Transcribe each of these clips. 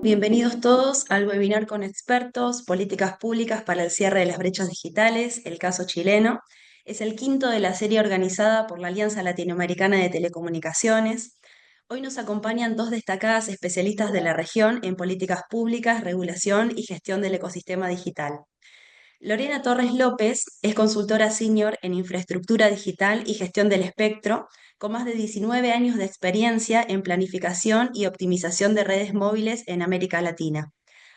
Bienvenidos todos al webinar con expertos, políticas públicas para el cierre de las brechas digitales, el caso chileno. Es el quinto de la serie organizada por la Alianza Latinoamericana de Telecomunicaciones. Hoy nos acompañan dos destacadas especialistas de la región en políticas públicas, regulación y gestión del ecosistema digital. Lorena Torres López es consultora senior en infraestructura digital y gestión del espectro, con más de 19 años de experiencia en planificación y optimización de redes móviles en América Latina.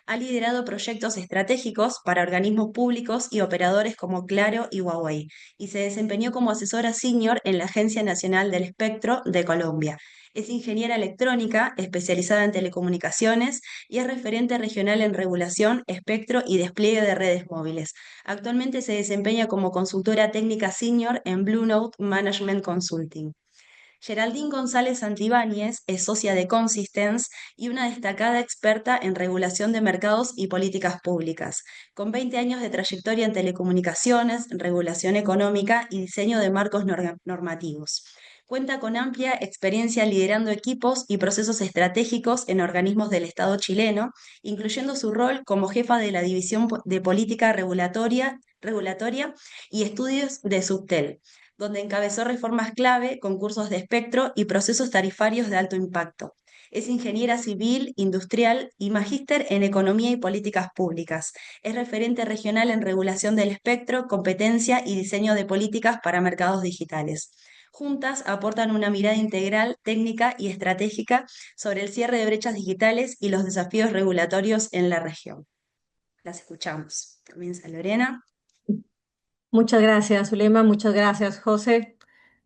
Ha liderado proyectos estratégicos para organismos públicos y operadores como Claro y Huawei, y se desempeñó como asesora senior en la Agencia Nacional del Espectro de Colombia. Es ingeniera electrónica especializada en telecomunicaciones y es referente regional en regulación, espectro y despliegue de redes móviles. Actualmente se desempeña como consultora técnica senior en Blue Note Management Consulting. Geraldine González Santibáñez es socia de Consistence y una destacada experta en regulación de mercados y políticas públicas, con 20 años de trayectoria en telecomunicaciones, regulación económica y diseño de marcos normativos. Cuenta con amplia experiencia liderando equipos y procesos estratégicos en organismos del Estado chileno, incluyendo su rol como jefa de la División de Política Regulatoria y Estudios de Subtel, donde encabezó reformas clave, concursos de espectro y procesos tarifarios de alto impacto. Es ingeniera civil, industrial y magíster en economía y políticas públicas. Es referente regional en regulación del espectro, competencia y diseño de políticas para mercados digitales. Juntas aportan una mirada integral, técnica y estratégica sobre el cierre de brechas digitales y los desafíos regulatorios en la región. Las escuchamos. Comienza Lorena. Muchas gracias, Zulema. Muchas gracias, José.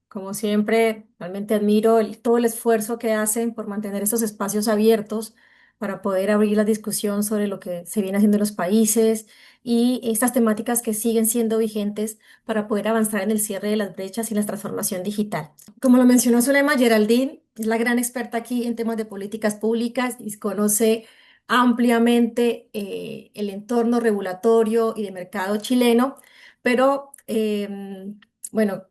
Como siempre, realmente admiro todo el esfuerzo que hacen por mantener estos espacios abiertos para poder abrir la discusión sobre lo que se viene haciendo en los países y estas temáticas que siguen siendo vigentes para poder avanzar en el cierre de las brechas y la transformación digital. Como lo mencionó Zulema, Geraldine es la gran experta aquí en temas de políticas públicas y conoce ampliamente el entorno regulatorio y de mercado chileno, pero bueno,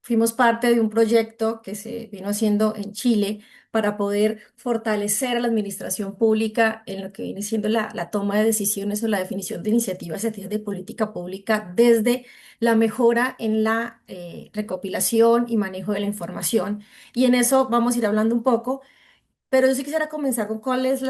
fuimos parte de un proyecto que se vino haciendo en Chile para poder fortalecer a la administración pública en lo que viene siendo la toma de decisiones o la definición de iniciativas y actividades de política pública desde la mejora en la recopilación y manejo de la información. Y en eso vamos a ir hablando un poco, pero yo sí quisiera comenzar con cuál es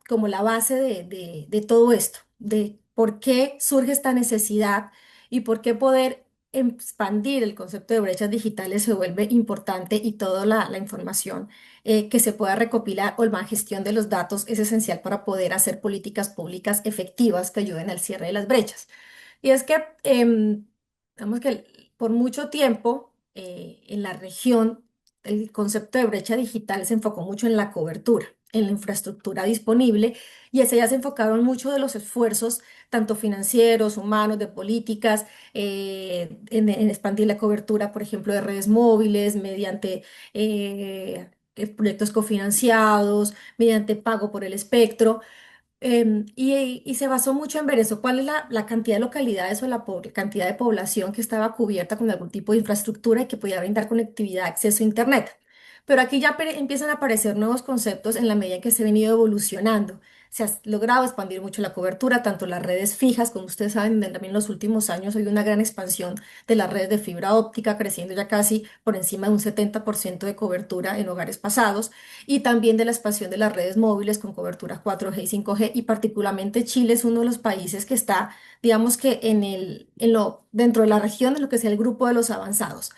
como la base de todo esto, de por qué surge esta necesidad y por qué poder expandir el concepto de brechas digitales se vuelve importante y toda la información que se pueda recopilar o la gestión de los datos es esencial para poder hacer políticas públicas efectivas que ayuden al cierre de las brechas. Y es que, digamos que por mucho tiempo en la región el concepto de brecha digital se enfocó mucho en la cobertura, en la infraestructura disponible, y hacia allá se enfocaron mucho de los esfuerzos, tanto financieros, humanos, de políticas, en expandir la cobertura, por ejemplo, de redes móviles mediante proyectos cofinanciados, mediante pago por el espectro. Y se basó mucho en ver eso, cuál es la cantidad de localidades o cantidad de población que estaba cubierta con algún tipo de infraestructura y que podía brindar conectividad, acceso a Internet. Pero aquí ya empiezan a aparecer nuevos conceptos en la medida en que se ha venido evolucionando. Se ha logrado expandir mucho la cobertura, tanto las redes fijas, como ustedes saben, también en los últimos años hay una gran expansión de las redes de fibra óptica, creciendo ya casi por encima de un 70% de cobertura en hogares pasados y también de la expansión de las redes móviles con cobertura 4G y 5G, y particularmente Chile es uno de los países que está, digamos que dentro de la región, de lo que sea el grupo de los avanzados.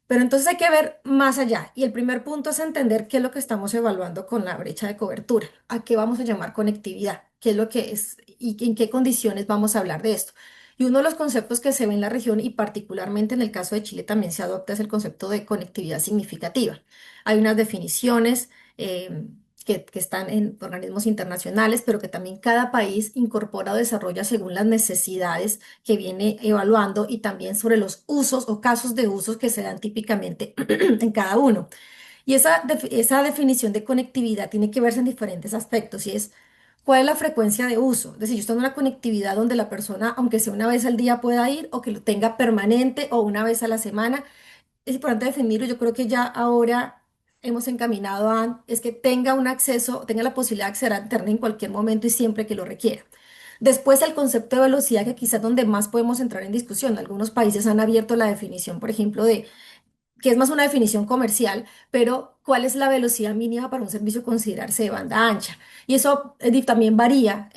Pero entonces hay que ver más allá, y el primer punto es entender qué es lo que estamos evaluando con la brecha de cobertura, a qué vamos a llamar conectividad, qué es lo que es y en qué condiciones vamos a hablar de esto. Y uno de los conceptos que se ve en la región y particularmente en el caso de Chile también se adopta es el concepto de conectividad significativa. Hay unas definiciones que están en organismos internacionales, pero que también cada país incorpora o desarrolla según las necesidades que viene evaluando y también sobre los usos o casos de usos que se dan típicamente en cada uno. Y esa definición de conectividad tiene que verse en diferentes aspectos y es cuál es la frecuencia de uso. Es decir, yo estoy en una conectividad donde la persona, aunque sea una vez al día, pueda ir o que lo tenga permanente o una vez a la semana. Es importante definirlo. Yo creo que ya ahora hemos encaminado es que tenga un acceso, tenga la posibilidad de acceder a Internet en cualquier momento y siempre que lo requiera. Después, el concepto de velocidad, que quizás donde más podemos entrar en discusión. Algunos países han abierto la definición, por ejemplo, de que es más una definición comercial, pero ¿cuál es la velocidad mínima para un servicio considerarse de banda ancha? Y eso también varía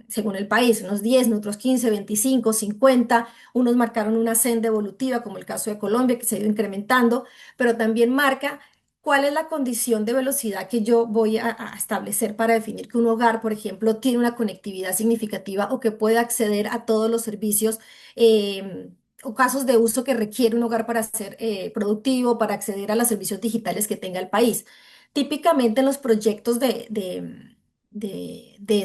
según el país, unos 10, otros 15, 25, 50, unos marcaron una senda evolutiva, como el caso de Colombia, que se ha ido incrementando, pero también marca cuál es la condición de velocidad que yo voy a establecer para definir que un hogar, por ejemplo, tiene una conectividad significativa o que puede acceder a todos los servicios. O casos de uso que requiere un hogar para ser productivo, para acceder a los servicios digitales que tenga el país. Típicamente en los proyectos de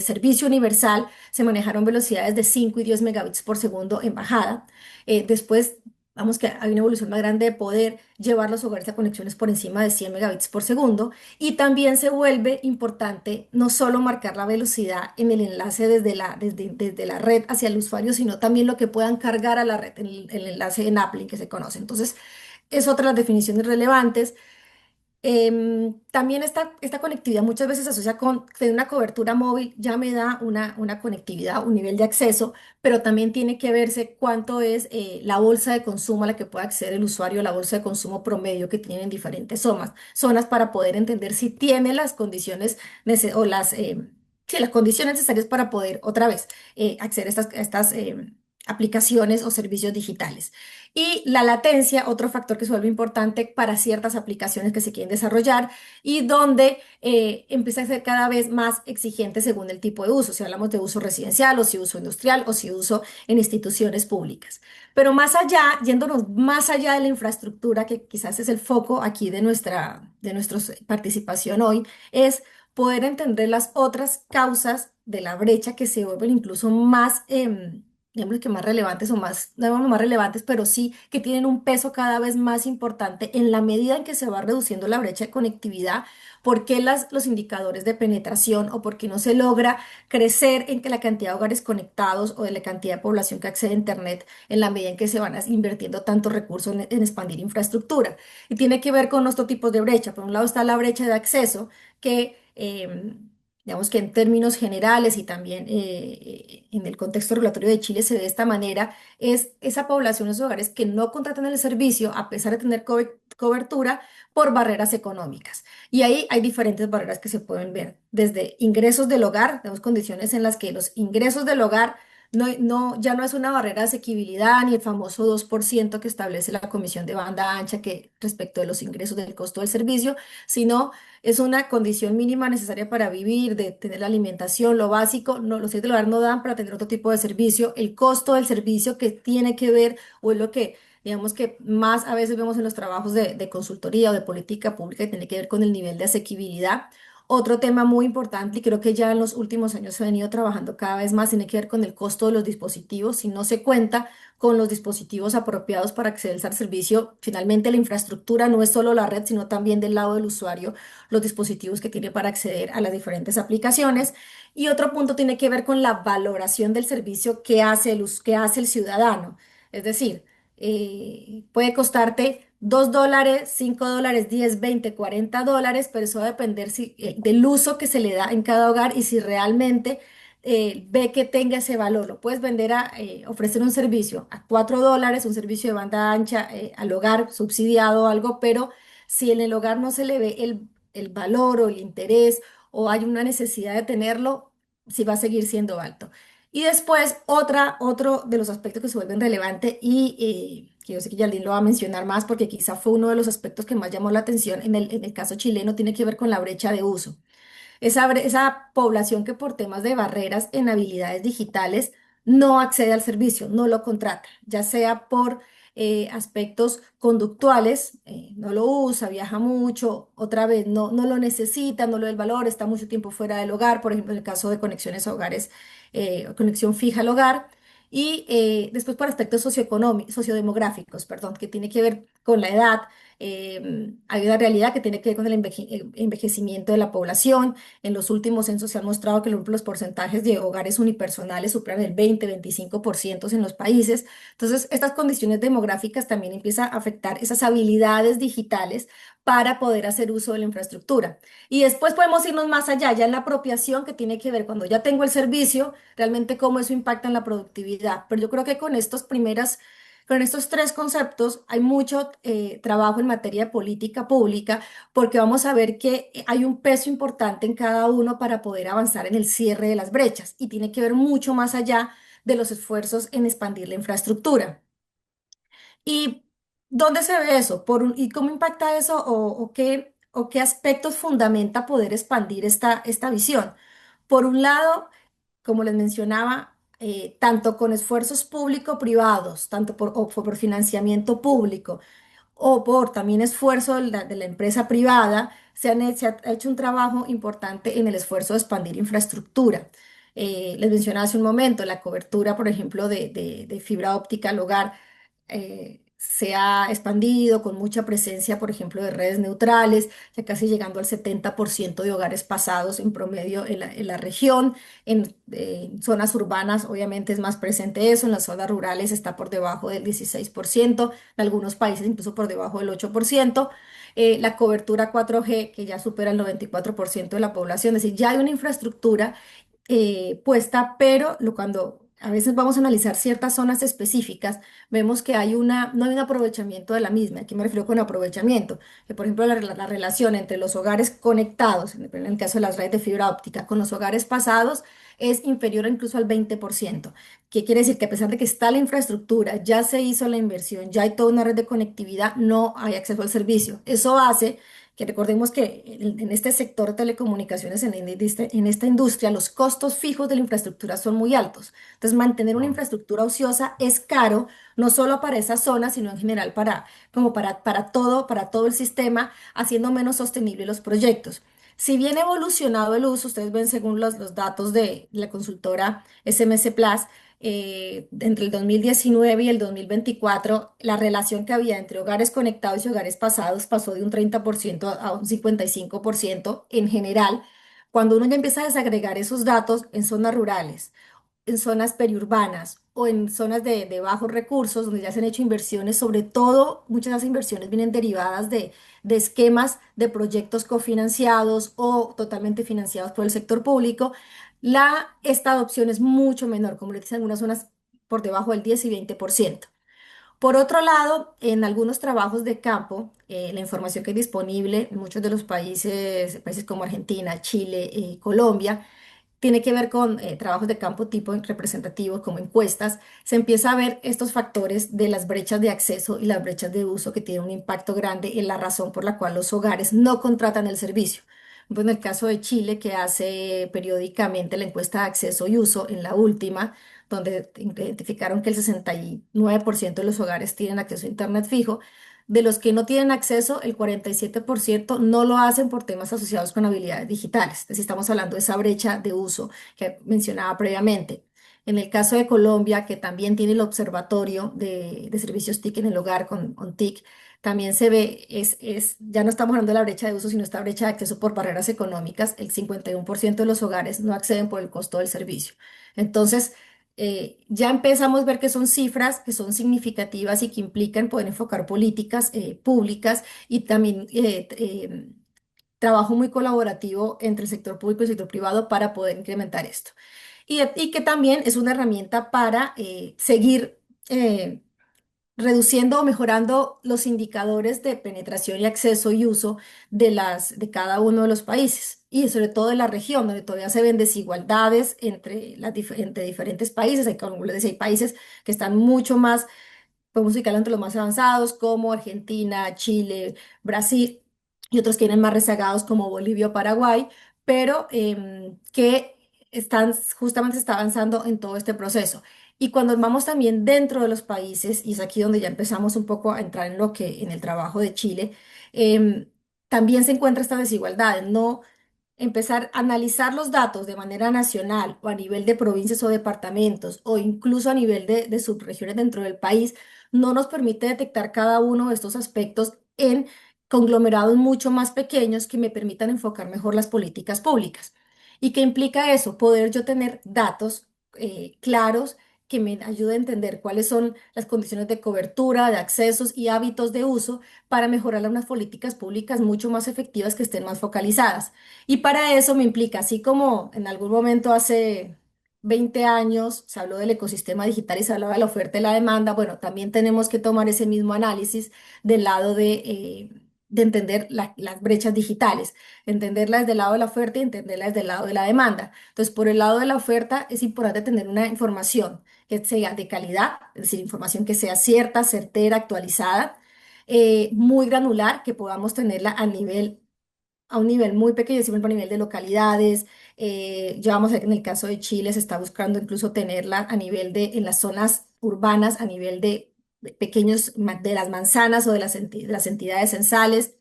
servicio universal se manejaron velocidades de 5 y 10 megabits por segundo en bajada. Después, vamos que hay una evolución más grande de poder llevar los hogares a conexiones por encima de 100 megabits por segundo. Y también se vuelve importante no solo marcar la velocidad en el enlace desde la red hacia el usuario, sino también lo que puedan cargar a la red, el enlace en uplink que se conoce. Entonces, es otra de las definiciones relevantes. También esta conectividad muchas veces se asocia con tener una cobertura móvil, ya me da una conectividad, un nivel de acceso, pero también tiene que verse cuánto es la bolsa de consumo a la que puede acceder el usuario, la bolsa de consumo promedio que tienen diferentes zonas para poder entender si tiene las condiciones o sí, las condiciones necesarias para poder otra vez acceder a estas aplicaciones o servicios digitales. Y la latencia, otro factor que se vuelve importante para ciertas aplicaciones que se quieren desarrollar y donde empieza a ser cada vez más exigente según el tipo de uso, si hablamos de uso residencial o si uso industrial o si uso en instituciones públicas. Pero más allá, yéndonos más allá de la infraestructura, que quizás es el foco aquí de nuestra participación hoy, es poder entender las otras causas de la brecha que se vuelven incluso más digamos que más relevantes o más, no digamos más relevantes, pero sí que tienen un peso cada vez más importante en la medida en que se va reduciendo la brecha de conectividad. ¿Por qué los indicadores de penetración o por qué no se logra crecer en que la cantidad de hogares conectados o de la cantidad de población que accede a Internet en la medida en que se van invirtiendo tantos recursos en expandir infraestructura? Y tiene que ver con nuestros tipos de brecha. Por un lado está la brecha de acceso que digamos que en términos generales y también en el contexto regulatorio de Chile se ve de esta manera, es esa población, esos hogares que no contratan el servicio a pesar de tener cobertura por barreras económicas. Y ahí hay diferentes barreras que se pueden ver, desde ingresos del hogar, tenemos condiciones en las que los ingresos del hogar ya no es una barrera de asequibilidad ni el famoso 2% que establece la Comisión de Banda Ancha que respecto de los ingresos del costo del servicio, sino es una condición mínima necesaria para vivir, de tener la alimentación, lo básico. No, los servicios del hogar no dan para tener otro tipo de servicio. El costo del servicio que tiene que ver, o es lo que, digamos que más a veces vemos en los trabajos de consultoría o de política pública, que tiene que ver con el nivel de asequibilidad. Otro tema muy importante, y creo que ya en los últimos años se ha venido trabajando cada vez más, tiene que ver con el costo de los dispositivos. Si no se cuenta con los dispositivos apropiados para acceder al servicio, finalmente la infraestructura no es solo la red, sino también del lado del usuario los dispositivos que tiene para acceder a las diferentes aplicaciones. Y otro punto tiene que ver con la valoración del servicio que hace el ciudadano. Es decir, puede costarte $2, $5, 10, 20, $40, pero eso va a depender del uso que se le da en cada hogar y si realmente ve que tenga ese valor. Lo puedes vender ofrecer un servicio a $4, un servicio de banda ancha al hogar subsidiado o algo, pero si en el hogar no se le ve el valor o el interés o hay una necesidad de tenerlo, sí va a seguir siendo alto. Y después, otro de los aspectos que se vuelven relevantes y que yo sé que Yaldín lo va a mencionar más porque quizá fue uno de los aspectos que más llamó la atención en el caso chileno, tiene que ver con la brecha de uso. Esa población que por temas de barreras en habilidades digitales no accede al servicio, no lo contrata, ya sea por aspectos conductuales, no lo usa, viaja mucho, otra vez no lo necesita, no lo da el valor, está mucho tiempo fuera del hogar, por ejemplo, en el caso de conexiones a hogares, conexión fija al hogar. Y después por aspectos sociodemográficos, perdón, que tiene que ver con la edad, Hay una realidad que tiene que ver con el envejecimiento de la población. En los últimos censos se han mostrado que los porcentajes de hogares unipersonales superan el 20-25% en los países. Entonces, estas condiciones demográficas también empiezan a afectar esas habilidades digitales para poder hacer uso de la infraestructura. Y después podemos irnos más allá, ya en la apropiación que tiene que ver cuando ya tengo el servicio, realmente cómo eso impacta en la productividad. Pero yo creo que con estos tres conceptos hay mucho trabajo en materia de política pública porque vamos a ver que hay un peso importante en cada uno para poder avanzar en el cierre de las brechas y tiene que ver mucho más allá de los esfuerzos en expandir la infraestructura. ¿Y dónde se ve eso? ¿Y cómo impacta eso o qué aspectos fundamenta poder expandir esta visión? Por un lado, como les mencionaba, tanto con esfuerzos público-privados, tanto por financiamiento público o por también esfuerzo de la empresa privada, se ha hecho un trabajo importante en el esfuerzo de expandir infraestructura. Les mencionaba hace un momento la cobertura, por ejemplo, de fibra óptica al hogar se ha expandido con mucha presencia, por ejemplo, de redes neutrales, ya casi llegando al 70% de hogares pasados en promedio en la región. En zonas urbanas, obviamente, es más presente eso, en las zonas rurales está por debajo del 16%, en algunos países incluso por debajo del 8%. La cobertura 4G, que ya supera el 94% de la población, es decir, ya hay una infraestructura puesta, pero cuando a veces vamos a analizar ciertas zonas específicas, vemos que no hay un aprovechamiento de la misma. ¿A qué me refiero con aprovechamiento? Que, por ejemplo, la relación entre los hogares conectados, en el caso de las redes de fibra óptica, con los hogares pasados es inferior incluso al 20%. ¿Qué quiere decir? Que a pesar de que está la infraestructura, ya se hizo la inversión, ya hay toda una red de conectividad, no hay acceso al servicio. Eso hace que recordemos que en este sector de telecomunicaciones, en esta industria, los costos fijos de la infraestructura son muy altos. Entonces, mantener una Mm. infraestructura ociosa es caro, no solo para esa zona, sino en general para todo el sistema, haciendo menos sostenibles los proyectos. Si bien ha evolucionado el uso, ustedes ven según los datos de la consultora SMS Plus, entre el 2019 y el 2024, la relación que había entre hogares conectados y hogares pasados pasó de un 30% a un 55% en general. Cuando uno ya empieza a desagregar esos datos en zonas rurales, en zonas periurbanas o en zonas de bajos recursos, donde ya se han hecho inversiones, sobre todo muchas de esas inversiones vienen derivadas de esquemas de proyectos cofinanciados o totalmente financiados por el sector público, esta adopción es mucho menor, como le dicen, en algunas zonas por debajo del 10 y 20%. Por otro lado, en algunos trabajos de campo, la información que es disponible en muchos de los países como Argentina, Chile, Colombia, tiene que ver con trabajos de campo tipo representativos como encuestas, se empieza a ver estos factores de las brechas de acceso y las brechas de uso que tienen un impacto grande en la razón por la cual los hogares no contratan el servicio. Pues en el caso de Chile, que hace periódicamente la encuesta de acceso y uso, en la última, donde identificaron que el 69% de los hogares tienen acceso a Internet fijo, de los que no tienen acceso, el 47% no lo hacen por temas asociados con habilidades digitales. Es decir, estamos hablando de esa brecha de uso que mencionaba previamente. En el caso de Colombia, que también tiene el observatorio de servicios TIC en el hogar con TIC, también se ve, ya no estamos hablando de la brecha de uso, sino esta brecha de acceso por barreras económicas. El 51% de los hogares no acceden por el costo del servicio. Entonces, ya empezamos a ver que son cifras que son significativas y que implican poder enfocar políticas públicas y también trabajo muy colaborativo entre el sector público y el sector privado para poder incrementar esto. Y que también es una herramienta para seguir reduciendo o mejorando los indicadores de penetración y acceso y uso de cada uno de los países y sobre todo de la región, donde todavía se ven desigualdades entre diferentes países. Como les decía, hay países que están mucho más, podemos ubicarlos entre los más avanzados, como Argentina, Chile, Brasil, y otros que vienen más rezagados, como Bolivia o Paraguay, pero que justamente está avanzando en todo este proceso. Y cuando vamos también dentro de los países, y es aquí donde ya empezamos un poco a entrar en el trabajo de Chile, em, también se encuentra esta desigualdad, no empezar a analizar los datos de manera nacional o a nivel de provincias o departamentos o incluso a nivel de subregiones dentro del país, no nos permite detectar cada uno de estos aspectos en conglomerados mucho más pequeños que me permitan enfocar mejor las políticas públicas. ¿Y qué implica eso? Poder yo tener datos claros que me ayuden a entender cuáles son las condiciones de cobertura, de accesos y hábitos de uso para mejorar unas políticas públicas mucho más efectivas que estén más focalizadas. Y para eso me implica, así como en algún momento hace 20 años se habló del ecosistema digital y se hablaba de la oferta y la demanda, bueno, también tenemos que tomar ese mismo análisis del lado de entender las brechas digitales, entenderlas desde el lado de la oferta y entenderlas desde el lado de la demanda. Entonces, por el lado de la oferta es importante tener una información que sea de calidad, es decir, información que sea cierta, certera, actualizada, muy granular, que podamos tenerla a un nivel muy pequeño, decimos a nivel de localidades. Ya vamos a ver que en el caso de Chile se está buscando incluso tenerla a nivel en las zonas urbanas, a nivel de pequeños, de las manzanas o de las entidades censales,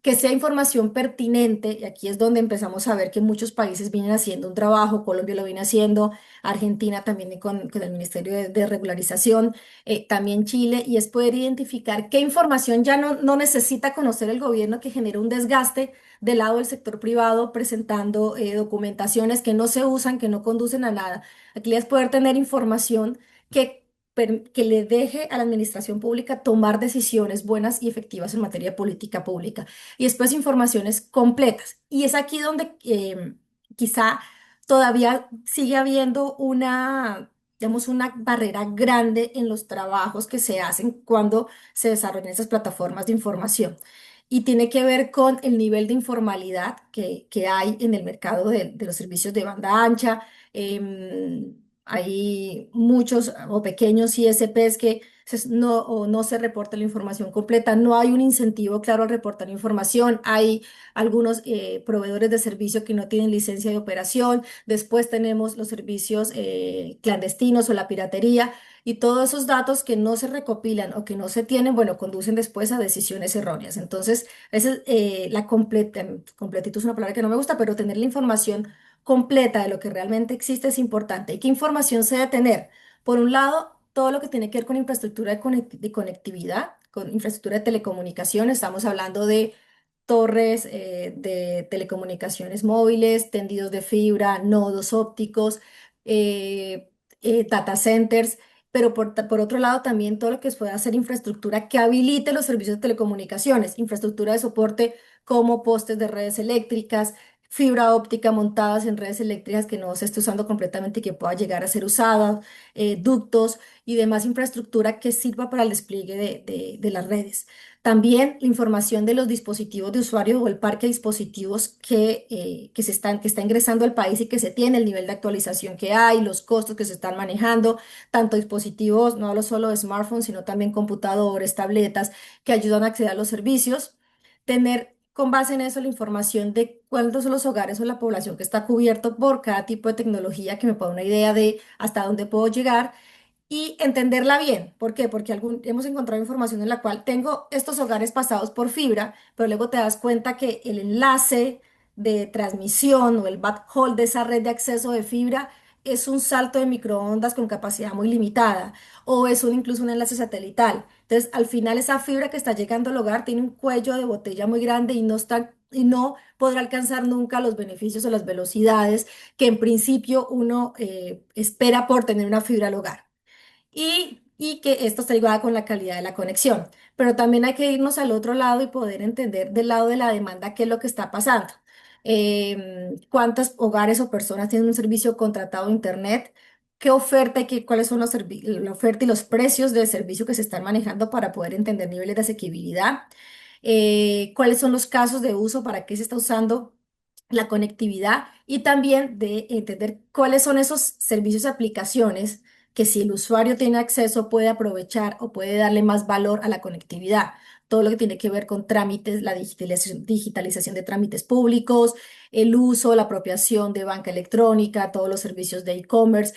que sea información pertinente, y aquí es donde empezamos a ver que muchos países vienen haciendo un trabajo, Colombia lo viene haciendo, Argentina también con el Ministerio de Regularización, también Chile, y es poder identificar qué información ya no necesita conocer el gobierno que genera un desgaste del lado del sector privado presentando documentaciones que no se usan, que no conducen a nada. Aquí es poder tener información que que le deje a la administración pública tomar decisiones buenas y efectivas en materia de política pública y después informaciones completas. Y es aquí donde quizá todavía sigue habiendo digamos, una barrera grande en los trabajos que se hacen cuando se desarrollan esas plataformas de información. Y tiene que ver con el nivel de informalidad que hay en el mercado de los servicios de banda ancha. Hay muchos o pequeños ISPs que o no se reporta la información completa, no hay un incentivo claro al reportar información, hay algunos proveedores de servicio que no tienen licencia de operación, después tenemos los servicios clandestinos o la piratería y todos esos datos que no se recopilan o que no se tienen, bueno, conducen después a decisiones erróneas. Entonces, esa es completitud es una palabra que no me gusta, pero tener la información completa de lo que realmente existe es importante. ¿Y qué información se debe tener? Por un lado, todo lo que tiene que ver con infraestructura de conectividad, con infraestructura de telecomunicaciones, estamos hablando de torres de telecomunicaciones móviles, tendidos de fibra, nodos ópticos, eh, data centers, pero por otro lado también todo lo que pueda hacer infraestructura que habilite los servicios de telecomunicaciones, infraestructura de soporte como postes de redes eléctricas, fibra óptica montadas en redes eléctricas que no se esté usando completamente y que pueda llegar a ser usada, ductos y demás infraestructura que sirva para el despliegue de las redes. También la información de los dispositivos de usuario o el parque de dispositivos que está ingresando al país y que se tiene, el nivel de actualización que hay, los costos que se están manejando, tanto dispositivos, no hablo solo de smartphones, sino también computadores, tabletas, que ayudan a acceder a los servicios. Tener con base en eso la información de cuántos son los hogares o la población que está cubierto por cada tipo de tecnología que me pueda dar una idea de hasta dónde puedo llegar y entenderla bien. ¿Por qué? Porque hemos encontrado información en la cual tengo estos hogares pasados por fibra, pero luego te das cuenta que el enlace de transmisión o el backhaul de esa red de acceso de fibra es un salto de microondas con capacidad muy limitada o es incluso un enlace satelital. Entonces, al final esa fibra que está llegando al hogar tiene un cuello de botella muy grande y no podrá alcanzar nunca los beneficios o las velocidades que en principio uno espera por tener una fibra al hogar y que esto está ligado con la calidad de la conexión. Pero también hay que irnos al otro lado y poder entender del lado de la demanda qué es lo que está pasando. ¿Cuántos hogares o personas tienen un servicio contratado de Internet? ¿Qué oferta y cuáles son la oferta y los precios del servicio que se están manejando para poder entender niveles de asequibilidad? ¿Cuáles son los casos de uso? ¿Para qué se está usando la conectividad? Y también de entender cuáles son esos servicios y aplicaciones que si el usuario tiene acceso puede aprovechar o puede darle más valor a la conectividad. Todo lo que tiene que ver con trámites, la digitalización de trámites públicos, el uso, la apropiación de banca electrónica, todos los servicios de e-commerce,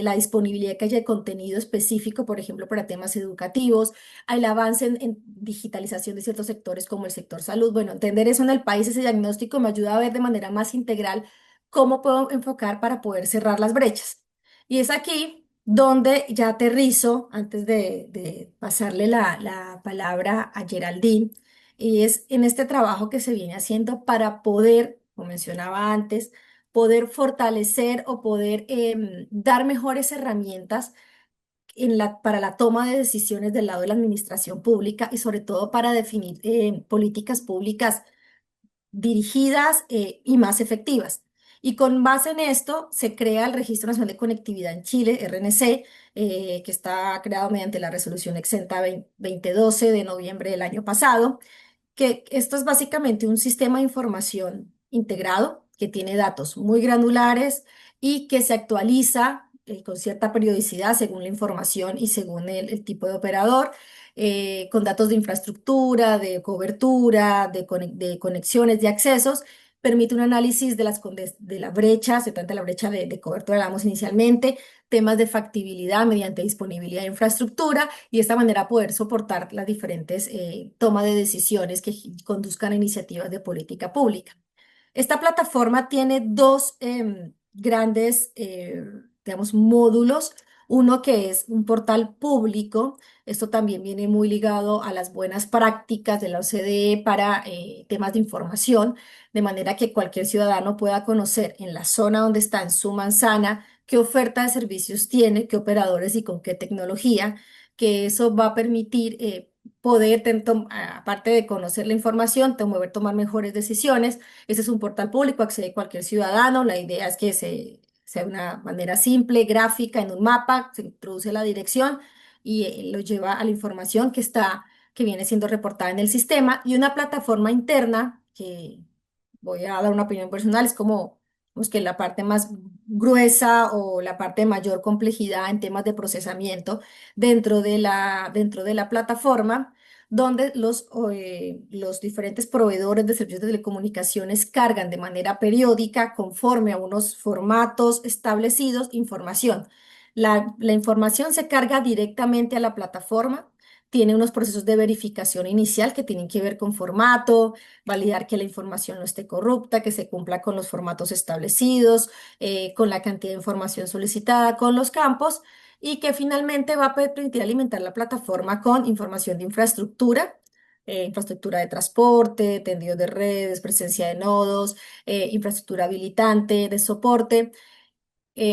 la disponibilidad que haya de contenido específico, por ejemplo, para temas educativos, el avance en digitalización de ciertos sectores como el sector salud. Bueno, entender eso en el país, ese diagnóstico me ayuda a ver de manera más integral cómo puedo enfocar para poder cerrar las brechas. Y es aquí donde ya aterrizo antes de pasarle la palabra a Geraldine, y es en este trabajo que se viene haciendo para poder, como mencionaba antes, poder fortalecer o poder dar mejores herramientas para la toma de decisiones del lado de la administración pública y sobre todo para definir políticas públicas dirigidas y más efectivas. Y con base en esto se crea el Registro Nacional de Conectividad en Chile, RNC, que está creado mediante la resolución exenta 2012 de noviembre del año pasado, que esto es básicamente un sistema de información integrado que tiene datos muy granulares y que se actualiza con cierta periodicidad según la información y según el tipo de operador, con datos de infraestructura, de cobertura, de conexiones, de accesos. Permite un análisis de la brecha, se trata de la brecha de cobertura, hablamos inicialmente, temas de factibilidad mediante disponibilidad de infraestructura y de esta manera poder soportar las diferentes tomas de decisiones que conduzcan a iniciativas de política pública. Esta plataforma tiene dos grandes, digamos, módulos. Uno que es un portal público. Esto también viene muy ligado a las buenas prácticas de la OCDE para temas de información, de manera que cualquier ciudadano pueda conocer en la zona donde está, en su manzana, qué oferta de servicios tiene, qué operadores y con qué tecnología, que eso va a permitir poder, aparte de conocer la información, tomar mejores decisiones. Este es un portal público, accede cualquier ciudadano. La idea es que sea de una manera simple, gráfica, en un mapa, se introduce la dirección y lo lleva a la información que viene siendo reportada en el sistema y una plataforma interna que voy a dar una opinión personal, es como pues, que la parte más gruesa o la parte de mayor complejidad en temas de procesamiento dentro de la plataforma donde los diferentes proveedores de servicios de telecomunicaciones cargan de manera periódica, conforme a unos formatos establecidos, información. La información se carga directamente a la plataforma, tiene unos procesos de verificación inicial que tienen que ver con formato, validar que la información no esté corrupta, que se cumpla con los formatos establecidos, con la cantidad de información solicitada, con los campos y que finalmente va a permitir alimentar la plataforma con información de infraestructura, infraestructura de transporte, tendidos de redes, presencia de nodos, infraestructura habilitante, de soporte.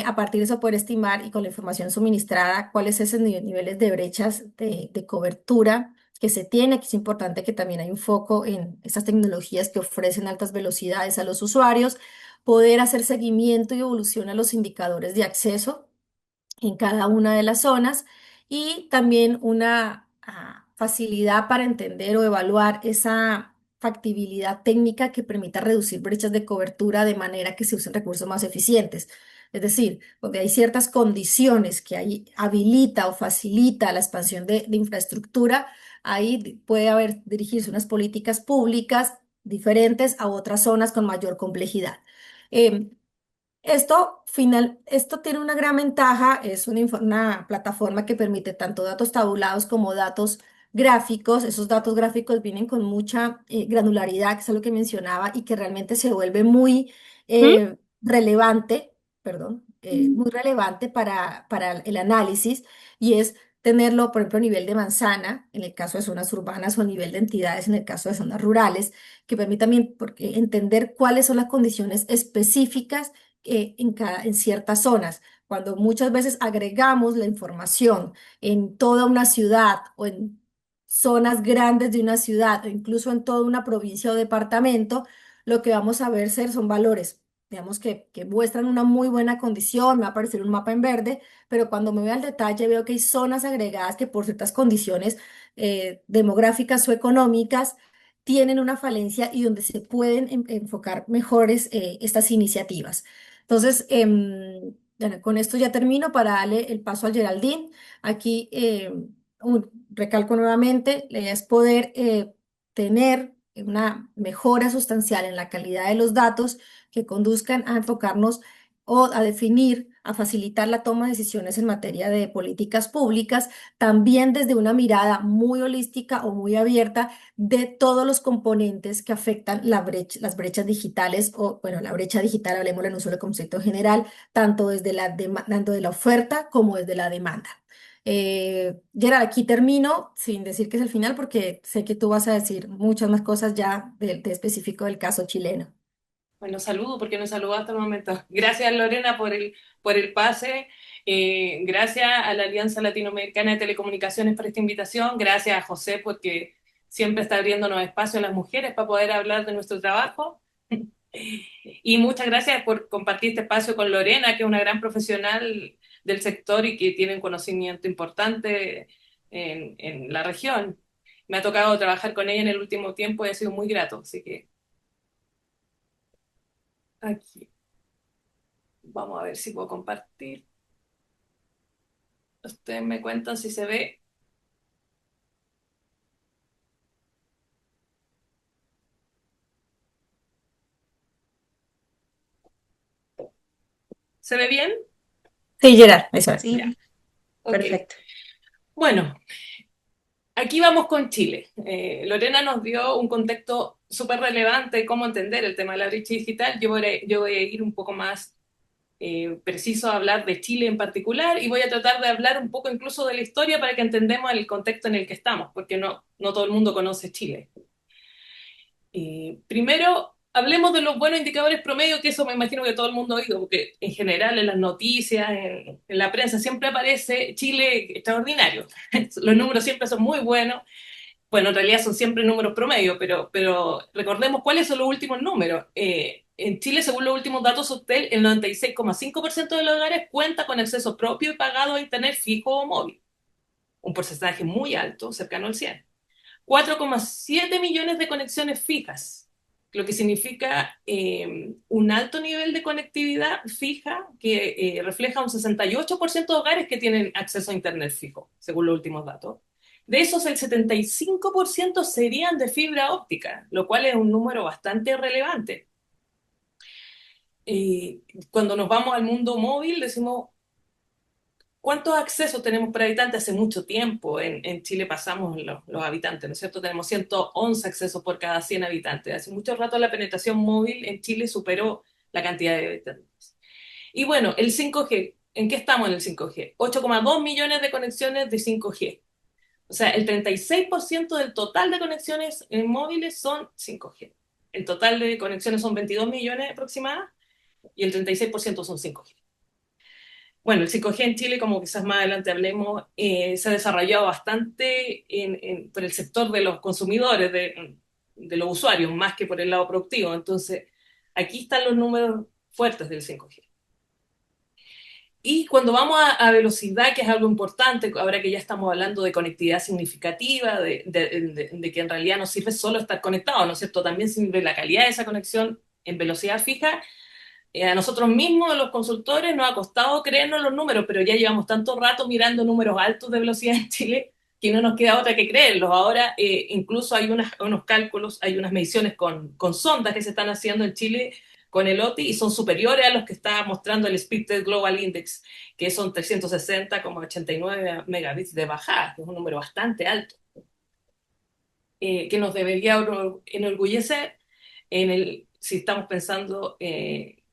A partir de eso poder estimar y con la información suministrada cuáles esos niveles de brechas de cobertura que se tiene, que es importante que también hay un foco en estas tecnologías que ofrecen altas velocidades a los usuarios, poder hacer seguimiento y evolución a los indicadores de acceso en cada una de las zonas y también una facilidad para entender o evaluar esa factibilidad técnica que permita reducir brechas de cobertura de manera que se usen recursos más eficientes. Es decir, donde hay ciertas condiciones que ahí habilita o facilita la expansión de infraestructura, ahí puede haber dirigirse unas políticas públicas diferentes a otras zonas con mayor complejidad. Em, esto tiene una gran ventaja, es una plataforma que permite tanto datos tabulados como datos gráficos. Esos datos gráficos vienen con mucha granularidad, que es lo que mencionaba, y que realmente se vuelve muy relevante, perdón, ¿Mm? muy relevante para el análisis, y es tenerlo, por ejemplo, a nivel de manzana, en el caso de zonas urbanas, o a nivel de entidades, en el caso de zonas rurales, que permite también entender cuáles son las condiciones específicas en ciertas zonas. Cuando muchas veces agregamos la información en toda una ciudad o en zonas grandes de una ciudad o incluso en toda una provincia o departamento, lo que vamos a ver son valores, digamos que muestran una muy buena condición, me va a aparecer un mapa en verde, pero cuando me voy al detalle veo que hay zonas agregadas que por ciertas condiciones demográficas o económicas tienen una falencia y donde se pueden enfocar mejores estas iniciativas. Entonces, bueno, con esto ya termino para darle el paso a Geraldine. Aquí recalco nuevamente, la idea es poder tener una mejora sustancial en la calidad de los datos que conduzcan a enfocarnos o a definir, a facilitar la toma de decisiones en materia de políticas públicas, también desde una mirada muy holística o muy abierta de todos los componentes que afectan las brechas digitales, o bueno, la brecha digital, hablemos en un solo concepto general, tanto desde tanto de la oferta como desde la demanda. Gerard, aquí termino sin decir que es el final porque sé que tú vas a decir muchas más cosas ya de específico del caso chileno. Bueno, saludo porque no saludó hasta el momento. Gracias, Lorena, por el pase. Gracias a la Alianza Latinoamericana de Telecomunicaciones por esta invitación. Gracias a José porque siempre está abriéndonos espacio a las mujeres para poder hablar de nuestro trabajo. Y muchas gracias por compartir este espacio con Lorena, que es una gran profesional del sector y que tiene un conocimiento importante en la región. Me ha tocado trabajar con ella en el último tiempo y ha sido muy grato. Así que aquí. Vamos a ver si puedo compartir. Ustedes me cuentan si se ve. ¿Se ve bien? Sí, Gerard, eso es. Sí, Ya. Ok. perfecto. Bueno, aquí vamos con Chile. Lorena nos dio un contexto súper relevante de cómo entender el tema de la brecha digital. Yo voy a ir un poco más preciso a hablar de Chile en particular y voy a tratar de hablar un poco incluso de la historia para que entendamos el contexto en el que estamos, porque no todo el mundo conoce Chile. Primero, hablemos de los buenos indicadores promedio, que eso me imagino que todo el mundo ha oído, porque en general en las noticias, en la prensa, siempre aparece Chile extraordinario. Los números siempre son muy buenos. Bueno, en realidad son siempre números promedio, pero recordemos cuáles son los últimos números. En Chile, según los últimos datos Sotel, el 96,5% de los hogares cuenta con acceso propio y pagado a Internet fijo o móvil. Un porcentaje muy alto, cercano al 100. 4,7 millones de conexiones fijas, lo que significa un alto nivel de conectividad fija que refleja un 68% de hogares que tienen acceso a Internet fijo, según los últimos datos. De esos, el 75% serían de fibra óptica, lo cual es un número bastante relevante. Cuando nos vamos al mundo móvil, decimos, ¿cuántos accesos tenemos por habitante? Hace mucho tiempo en Chile pasamos los habitantes, ¿no es cierto? Tenemos 111 accesos por cada 100 habitantes. Hace mucho rato la penetración móvil en Chile superó la cantidad de habitantes. Y bueno, el 5G, ¿en qué estamos en el 5G? 8,2 millones de conexiones de 5G. O sea, el 36% del total de conexiones en móviles son 5G. El total de conexiones son 22 millones aproximadas y el 36% son 5G. Bueno, el 5G en Chile, como quizás más adelante hablemos, se ha desarrollado bastante por el sector de los consumidores, de los usuarios, más que por el lado productivo. Entonces, aquí están los números fuertes del 5G. Y cuando vamos a velocidad, que es algo importante, ahora que ya estamos hablando de conectividad significativa, de que en realidad no sirve solo estar conectado, ¿no es cierto? También sirve la calidad de esa conexión en velocidad fija. A nosotros mismos, los consultores, nos ha costado creernos los números, pero ya llevamos tanto rato mirando números altos de velocidad en Chile que no nos queda otra que creerlos. Ahora incluso hay unos cálculos, hay unas mediciones con sondas que se están haciendo en Chile con el OTI y son superiores a los que está mostrando el Speedtest Global Index, que son 360,89 megabits de bajada, que es un número bastante alto, que nos debería enorgullecer si estamos pensando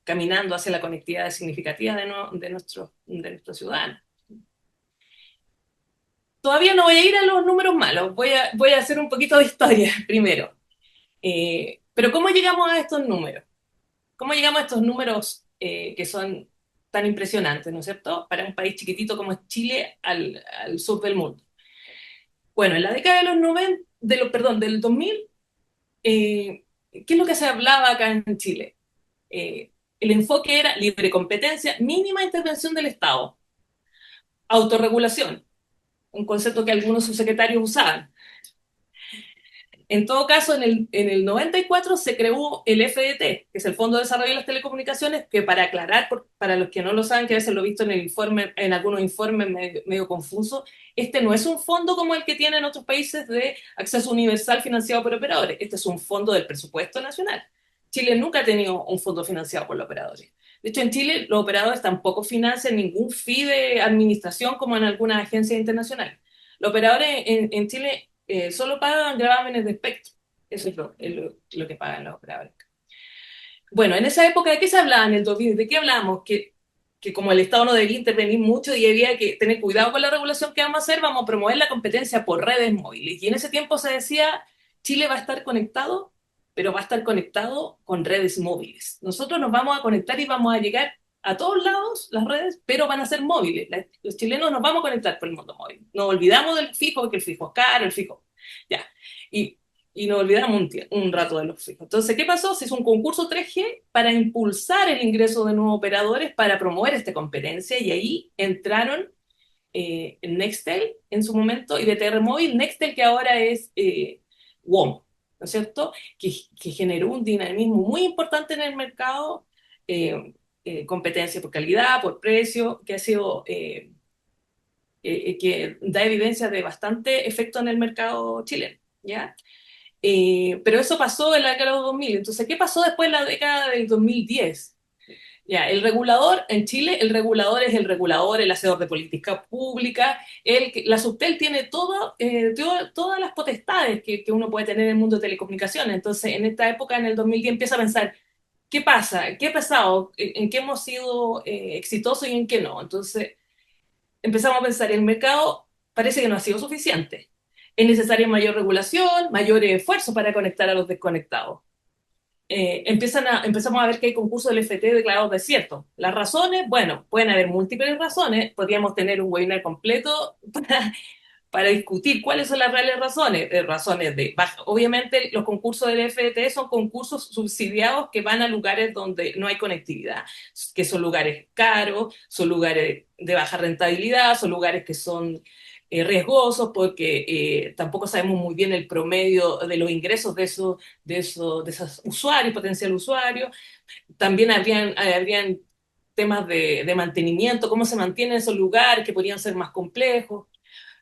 caminando hacia la conectividad significativa de nuestros ciudadanos. Todavía no voy a ir a los números malos, voy a hacer un poquito de historia primero. Pero ¿cómo llegamos a estos números? ¿Cómo llegamos a estos números que son tan impresionantes, ¿no es cierto? Para un país chiquitito como es Chile al sur del mundo. Bueno, en la década de los 90, perdón, del 2000, ¿qué es lo que se hablaba acá en Chile? El enfoque era libre competencia, mínima intervención del Estado, autorregulación, un concepto que algunos subsecretarios usaban. En todo caso, en el 94 se creó el FDT, que es el Fondo de Desarrollo de las Telecomunicaciones, que para aclarar, para los que no lo saben, que a veces lo he visto en el informe, en algunos informes medio confuso, este no es un fondo como el que tienen otros países de acceso universal financiado por operadores, este es un fondo del presupuesto nacional. Chile nunca ha tenido un fondo financiado por los operadores. De hecho, en Chile los operadores tampoco financian ningún fee de administración como en algunas agencias internacionales. Los operadores en Chile solo pagan gravámenes de espectro. Eso es lo que pagan los operadores. Bueno, en esa época, ¿de qué se hablaba en el 2000? ¿De qué hablábamos? Que como el Estado no debía intervenir mucho y había que tener cuidado con la regulación que vamos a hacer, vamos a promover la competencia por redes móviles. Y en ese tiempo se decía, Chile va a estar conectado, pero va a estar conectado con redes móviles. Nosotros nos vamos a conectar y vamos a llegar a todos lados, las redes, pero van a ser móviles. Los chilenos nos vamos a conectar por el mundo móvil. Nos olvidamos del fijo, porque el fijo es caro, el fijo... Ya. Y nos olvidamos un rato de los fijos. Entonces, ¿qué pasó? Se hizo un concurso 3G para impulsar el ingreso de nuevos operadores para promover esta competencia y ahí entraron Nextel en su momento y BTR Móvil, Nextel que ahora es WOM, ¿no es cierto? Que generó un dinamismo muy importante en el mercado, competencia por calidad, por precio, que ha sido... que da evidencia de bastante efecto en el mercado chileno, ¿ya? Pero eso pasó en la década de los 2000. Entonces, ¿qué pasó después en la década del 2010? Ya, el regulador, en Chile, el regulador es el regulador, el hacedor de política pública, la Subtel tiene todas las potestades que uno puede tener en el mundo de telecomunicaciones. Entonces, en esta época, en el 2010, empieza a pensar, ¿qué pasa? ¿Qué ha pasado? ¿En qué hemos sido exitosos y en qué no? Entonces, empezamos a pensar, el mercado parece que no ha sido suficiente. Es necesaria mayor regulación, mayor esfuerzo para conectar a los desconectados. Empezamos a ver que hay concursos del FT declarados desiertos. Las razones, bueno, pueden haber múltiples razones. Podríamos tener un webinar completo para discutir cuáles son las reales razones. Obviamente, los concursos del FT son concursos subsidiados que van a lugares donde no hay conectividad, que son lugares caros, son lugares de baja rentabilidad, son lugares que son riesgosos porque tampoco sabemos muy bien el promedio de los ingresos de esos usuarios, potencial usuarios. También habrían temas de mantenimiento, cómo se mantienen esos lugares que podrían ser más complejos.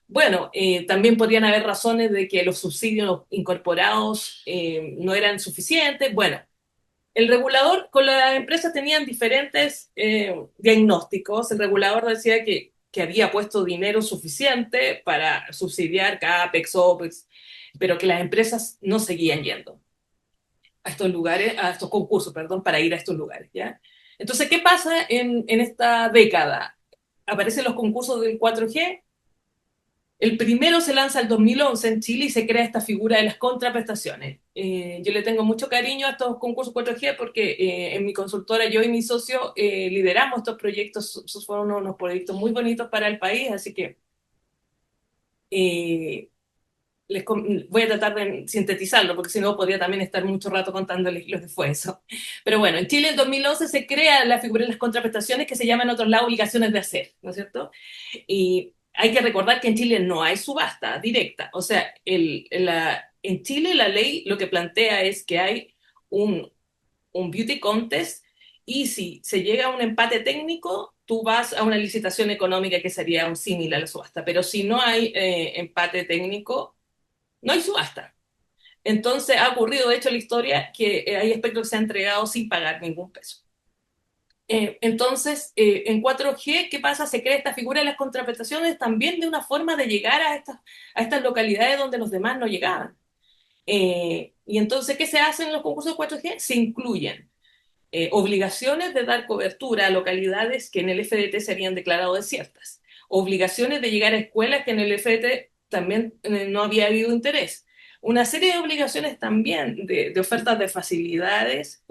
Bueno, también podrían haber razones de que los subsidios incorporados no eran suficientes. Bueno, el regulador con las empresas tenían diferentes diagnósticos. El regulador decía que había puesto dinero suficiente para subsidiar CAPEX, OPEX, pero que las empresas no seguían yendo a estos lugares, a estos concursos, perdón, para ir a estos lugares, ¿ya? Entonces, ¿qué pasa en esta década? Aparecen los concursos del 4G. El primero se lanza el 2011 en Chile y se crea esta figura de las contraprestaciones. Yo le tengo mucho cariño a estos concursos 4G porque en mi consultora yo y mi socio lideramos estos proyectos, esos fueron unos proyectos muy bonitos para el país, así que eh, voy a tratar de sintetizarlo porque si no podría también estar mucho rato contándoles lo que fue eso. Pero bueno, en Chile en 2011 se crea la figura de las contraprestaciones que se llaman en otros lados obligaciones de hacer, ¿no es cierto? Y hay que recordar que en Chile no hay subasta directa. O sea, en Chile la ley lo que plantea es que hay un beauty contest y si se llega a un empate técnico, tú vas a una licitación económica que sería un símil a la subasta. Pero si no hay empate técnico, no hay subasta. Entonces ha ocurrido, de hecho, en la historia que hay espectro que se ha entregado sin pagar ningún peso. Entonces, en 4G, ¿qué pasa? Se crea esta figura de las contraprestaciones también de una forma de llegar a estas localidades donde los demás no llegaban. Y entonces, ¿qué se hace en los concursos de 4G? Se incluyen obligaciones de dar cobertura a localidades que en el FDT se habían declarado desiertas, obligaciones de llegar a escuelas que en el FDT también no había habido interés, una serie de obligaciones también de ofertas de facilidades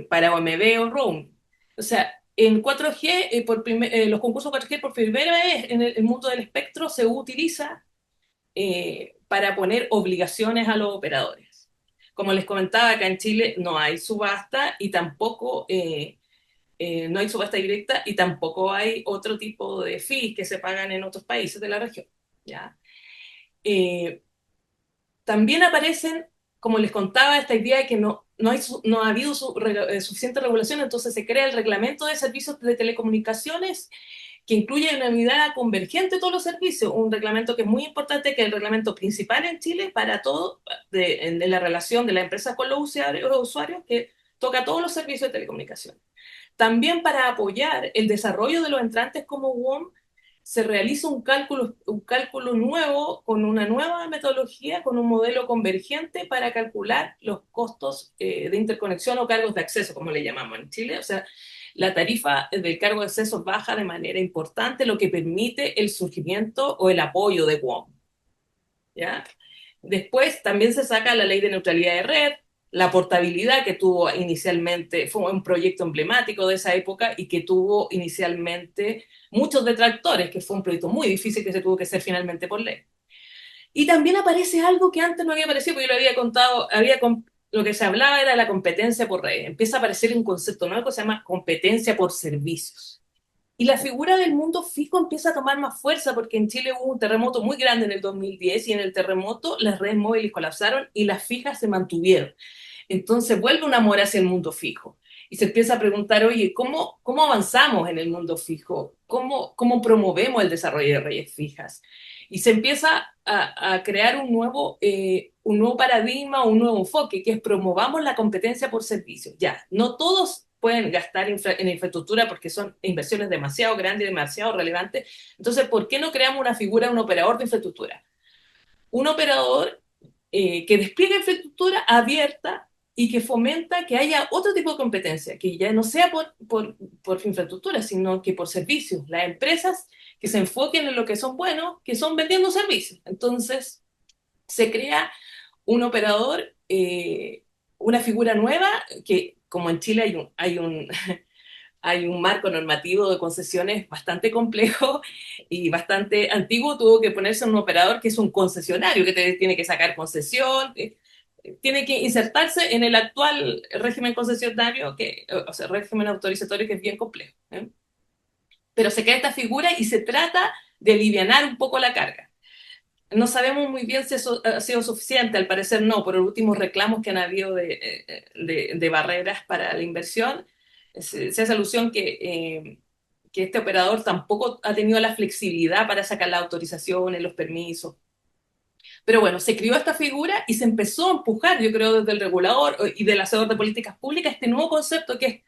para OMB o roam. O sea, en 4G, los concursos 4G por primera vez en el mundo del espectro se utiliza para poner obligaciones a los operadores. Como les comentaba, acá en Chile no hay subasta y tampoco no hay subasta directa y tampoco hay otro tipo de fees que se pagan en otros países de la región, ¿ya? También aparecen, como les contaba, esta idea de que no ha habido suficiente regulación, entonces se crea el reglamento de servicios de telecomunicaciones que incluye una mirada convergente de todos los servicios, un reglamento que es muy importante, que es el reglamento principal en Chile para todo, de la relación de la empresa con los usuarios, que toca todos los servicios de telecomunicación. También para apoyar el desarrollo de los entrantes como WOM, se realiza un cálculo nuevo, con una nueva metodología, con un modelo convergente para calcular los costos de interconexión o cargos de acceso, como le llamamos en Chile. O sea, la tarifa del cargo de acceso baja de manera importante, lo que permite el surgimiento o el apoyo de WOM. ¿Ya? Después también se saca la ley de neutralidad de red, la portabilidad que tuvo inicialmente, fue un proyecto emblemático de esa época y que tuvo inicialmente muchos detractores, que fue un proyecto muy difícil que se tuvo que hacer finalmente por ley. Y también aparece algo que antes no había aparecido, porque yo lo había contado, lo que se hablaba era la competencia por red. Empieza a aparecer un concepto nuevo que se llama competencia por servicios. Y la figura del mundo fijo empieza a tomar más fuerza porque en Chile hubo un terremoto muy grande en el 2010 y en el terremoto las redes móviles colapsaron y las fijas se mantuvieron. Entonces vuelve un amor hacia el mundo fijo y se empieza a preguntar, oye, ¿cómo avanzamos en el mundo fijo? ¿Cómo promovemos el desarrollo de redes fijas? Y se empieza a crear un nuevo paradigma, un nuevo enfoque, que es promovamos la competencia por servicios. Ya, no todos pueden gastar en infraestructura porque son inversiones demasiado grandes y demasiado relevantes. Entonces, ¿por qué no creamos una figura, un operador de infraestructura? Un operador que despliegue infraestructura abierta y que fomenta que haya otro tipo de competencia, que ya no sea por infraestructura, sino que por servicios. Las empresas que se enfoquen en lo que son buenos, que son vendiendo servicios. Entonces, se crea un operador, una figura nueva, que como en Chile hay un marco normativo de concesiones bastante complejo y bastante antiguo, tuvo que ponerse un operador que es un concesionario, que tiene que sacar concesión, tiene que insertarse en el actual régimen concesionario, o sea, régimen autorizatorio, que es bien complejo. Pero se crea esta figura y se trata de alivianar un poco la carga. No sabemos muy bien si eso ha sido suficiente, al parecer no, por los últimos reclamos que han habido de barreras para la inversión. Se hace alusión que este operador tampoco ha tenido la flexibilidad para sacar las autorizaciones, los permisos. Pero bueno, se creó esta figura y se empezó a empujar, yo creo, desde el regulador y del hacedor de políticas públicas, este nuevo concepto que es,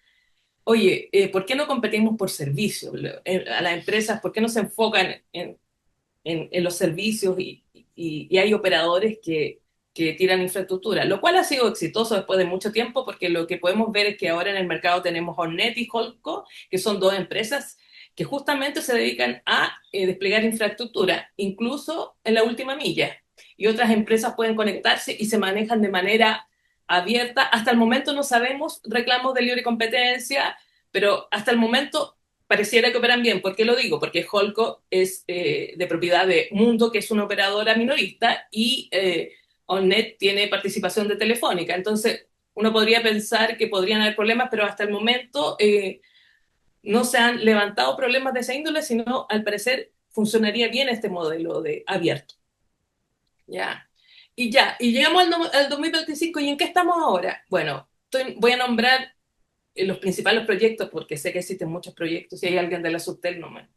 oye, ¿por qué no competimos por servicios? A las empresas, ¿por qué no se enfocan en los servicios y hay operadores que tiran infraestructura? Lo cual ha sido exitoso después de mucho tiempo, porque lo que podemos ver es que ahora en el mercado tenemos Ornet y Holco, que son dos empresas que justamente se dedican a desplegar infraestructura, incluso en la última milla. Y otras empresas pueden conectarse y se manejan de manera abierta. Hasta el momento no sabemos reclamos de libre competencia, pero hasta el momento pareciera que operan bien. ¿Por qué lo digo? Porque Holco es de propiedad de Mundo, que es una operadora minorista, y OnNet tiene participación de Telefónica. Entonces, uno podría pensar que podrían haber problemas, pero hasta el momento no se han levantado problemas de esa índole, sino al parecer funcionaría bien este modelo de abierto. ¿Ya? Y llegamos al 2025, ¿y en qué estamos ahora? Bueno, voy a nombrar los principales proyectos, porque sé que existen muchos proyectos, si hay alguien de la Subtel, no me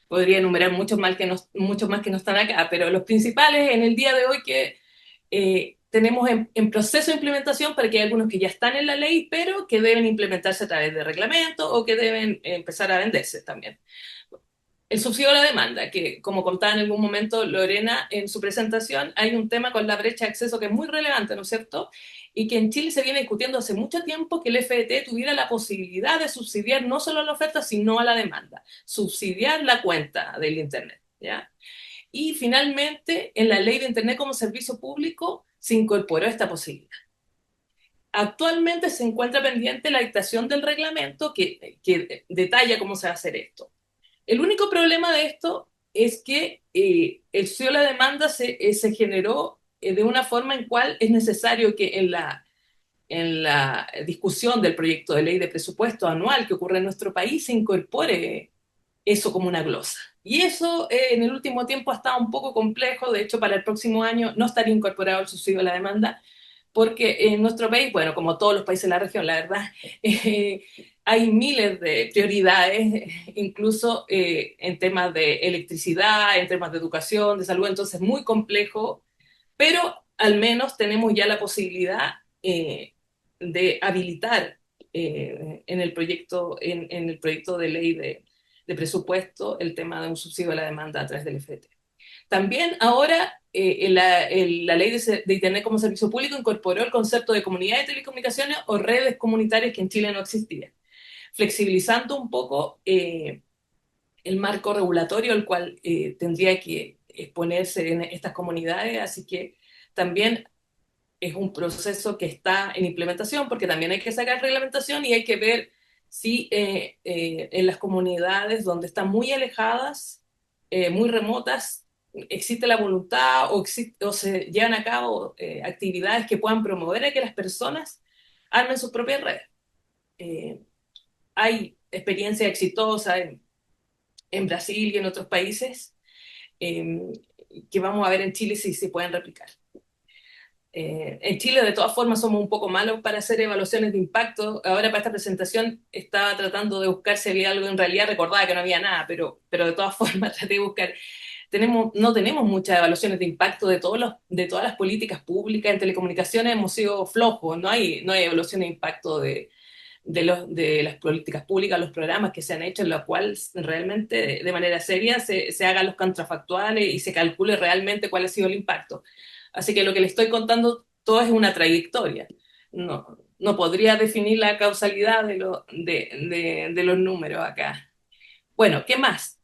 podría enumerar muchos más que no están acá, pero los principales en el día de hoy que tenemos en proceso de implementación, para que hay algunos que ya están en la ley, pero que deben implementarse a través de reglamento o que deben empezar a venderse también. El subsidio a la demanda, que como contaba en algún momento Lorena en su presentación, hay un tema con la brecha de acceso que es muy relevante, ¿no es cierto? Y que en Chile se viene discutiendo hace mucho tiempo que el FET tuviera la posibilidad de subsidiar no solo a la oferta, sino a la demanda, subsidiar la cuenta del Internet, ¿ya? Y finalmente, en la ley de Internet como servicio público se incorporó esta posibilidad. Actualmente se encuentra pendiente la dictación del reglamento que detalla cómo se va a hacer esto. El único problema de esto es que el subsidio a la demanda se generó de una forma en cual es necesario que en la discusión del proyecto de ley de presupuesto anual que ocurre en nuestro país se incorpore eso como una glosa. Y eso en el último tiempo ha estado un poco complejo. De hecho, para el próximo año no estaría incorporado el subsidio a la demanda, porque en nuestro país, bueno, como todos los países de la región, la verdad, eh, hay miles de prioridades, incluso en temas de electricidad, en temas de educación, de salud, entonces es muy complejo, pero al menos tenemos ya la posibilidad de habilitar en el proyecto de ley de presupuesto el tema de un subsidio a la demanda a través del FT. También ahora la ley de Internet como servicio público incorporó el concepto de comunidad de telecomunicaciones o redes comunitarias que en Chile no existía, flexibilizando un poco el marco regulatorio al cual tendría que exponerse en estas comunidades, así que también es un proceso que está en implementación porque también hay que sacar reglamentación y hay que ver si en las comunidades donde están muy alejadas, muy remotas, existe la voluntad o se llevan a cabo actividades que puedan promover a que las personas armen sus propias redes. Hay experiencias exitosas en Brasil y en otros países eh, que vamos a ver en Chile si se pueden replicar. En Chile, de todas formas, somos un poco malos para hacer evaluaciones de impacto. Ahora, para esta presentación, estaba tratando de buscar si había algo. En realidad recordaba que no había nada, pero de todas formas traté de buscar. No tenemos muchas evaluaciones de impacto de todas las políticas públicas. En telecomunicaciones hemos sido flojos, no hay evaluaciones de impacto de las políticas públicas, los programas que se han hecho, en los cuales realmente de manera seria se hagan los contrafactuales y se calcule realmente cuál ha sido el impacto. Así que lo que le estoy contando todo es una trayectoria. No podría definir la causalidad de los números acá. Bueno, ¿qué más?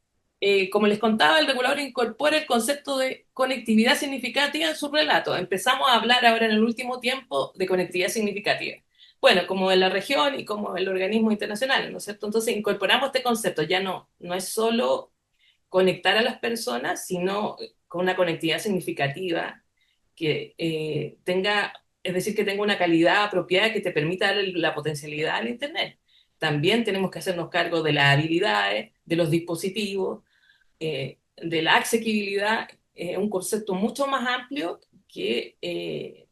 Como les contaba, el regulador incorpora el concepto de conectividad significativa en su relato. Empezamos a hablar ahora en el último tiempo de conectividad significativa. Bueno, como en la región y como en el organismo internacional, ¿no es cierto? Entonces incorporamos este concepto. Ya no es solo conectar a las personas, sino con una conectividad significativa que es decir, que tenga una calidad apropiada que te permita dar la potencialidad al Internet. También tenemos que hacernos cargo de las habilidades, de los dispositivos, de la asequibilidad, un concepto mucho más amplio que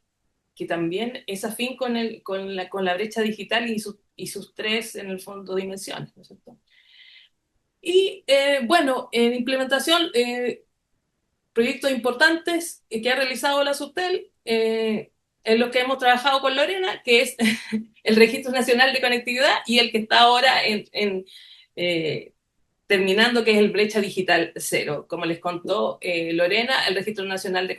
también es afín con la brecha digital y sus tres, en el fondo, dimensiones, ¿no es cierto? Y bueno, en implementación, proyectos importantes que ha realizado la SUTEL, en los que hemos trabajado con Lorena, que es el Registro Nacional de Conectividad y el que está ahora eh, terminando, que es el Brecha Digital Cero. Como les contó Lorena, el Registro Nacional de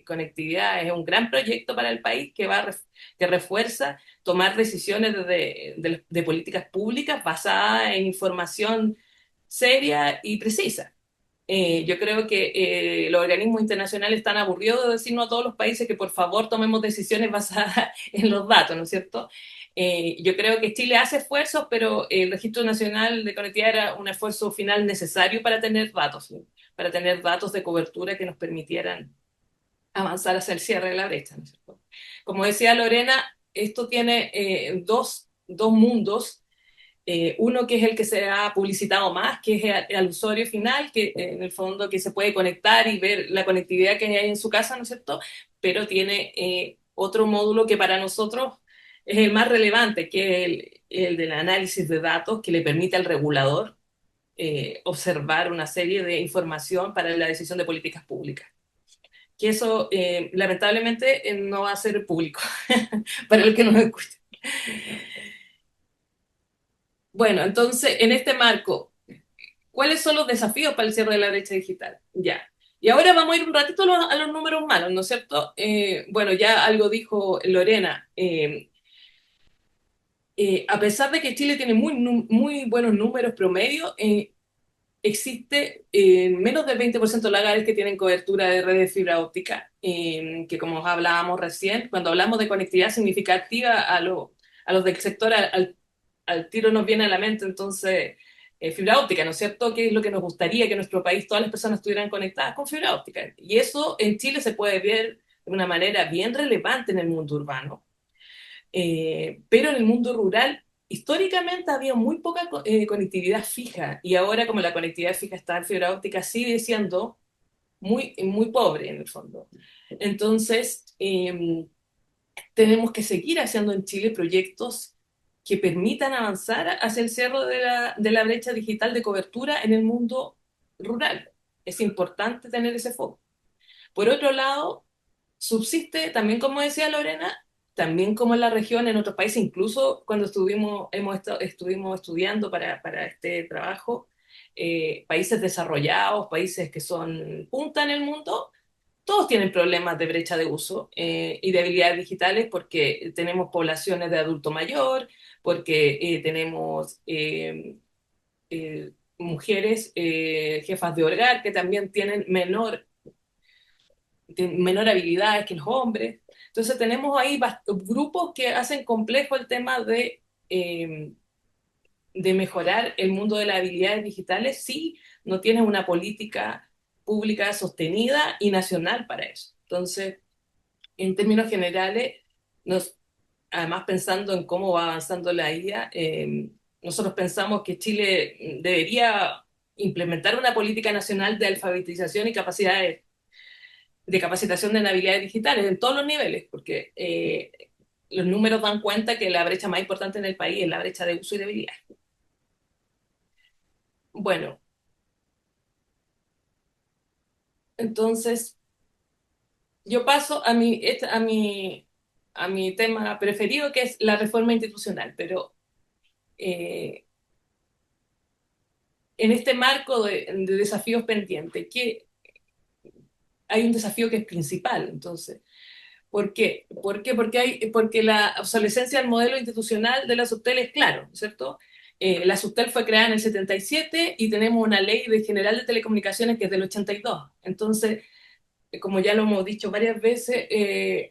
Conectividad es un gran proyecto para el país que refuerza tomar decisiones de políticas públicas basadas en información seria y precisa. Yo creo que los organismos internacionales están aburridos de decirnos a todos los países que por favor tomemos decisiones basadas en los datos, ¿no es cierto? Yo creo que Chile hace esfuerzos, pero el Registro Nacional de Conectividad era un esfuerzo final necesario para tener datos, ¿sí? Para tener datos de cobertura que nos permitieran avanzar hacia el cierre de la brecha, ¿no es cierto? Como decía Lorena, esto tiene dos mundos. Uno que es el que se ha publicitado más, que es al usuario final, que en el fondo que se puede conectar y ver la conectividad que hay en su casa, ¿no es cierto? Pero tiene otro módulo que para nosotros es el más relevante, que es el del análisis de datos, que le permite al regulador observar una serie de información para la decisión de políticas públicas. Que eso lamentablemente no va a ser público para el que nos escucha. Bueno, entonces, en este marco, ¿cuáles son los desafíos para el cierre de la brecha digital? Ya. Y ahora vamos a ir un ratito a los números malos, ¿no es cierto? Bueno, ya algo dijo Lorena. A pesar de que Chile tiene muy buenos números promedio, existe menos del 20% de hogares que tienen cobertura de red de fibra óptica, que como hablábamos recién, cuando hablamos de conectividad significativa a los del sector, al tiro nos viene a la mente entonces fibra óptica, ¿no es cierto? ¿Qué es lo que nos gustaría que en nuestro país todas las personas estuvieran conectadas con fibra óptica? Y eso en Chile se puede ver de una manera bien relevante en el mundo urbano, pero en el mundo rural históricamente había muy poca conectividad fija y ahora como la conectividad fija está en fibra óptica sigue siendo muy pobre en el fondo. Entonces, tenemos que seguir haciendo en Chile proyectos que permitan avanzar hacia el cierre de la brecha digital de cobertura en el mundo rural. Es importante tener ese foco. Por otro lado, subsiste también, como decía Lorena, también como en la región, en otros países, incluso cuando estuvimos estudiando para este trabajo, países desarrollados, países que son punta en el mundo, todos tienen problemas de brecha de uso y de habilidades digitales porque tenemos poblaciones de adulto mayor, porque tenemos mujeres jefas de hogar que también tienen menor habilidades que los hombres. Entonces tenemos ahí grupos que hacen complejo el tema de mejorar el mundo de las habilidades digitales si no tienes una política pública sostenida y nacional para eso. Entonces, en términos generales, nos, además pensando en cómo va avanzando la IA, nosotros pensamos que Chile debería implementar una política nacional de alfabetización y capacidades de capacitación de habilidades digitales en todos los niveles, porque los números dan cuenta que la brecha más importante en el país es la brecha de uso y de habilidades. Bueno, entonces yo paso a mi tema preferido, que es la reforma institucional, pero eh, en este marco de desafíos pendientes, que hay un desafío que es principal, entonces. ¿Por qué? ¿Por qué? Porque la obsolescencia del modelo institucional de la Subtel es claro, ¿cierto? La Subtel fue creada en el 77 y tenemos una ley general de telecomunicaciones que es del 82. Entonces, como ya lo hemos dicho varias veces,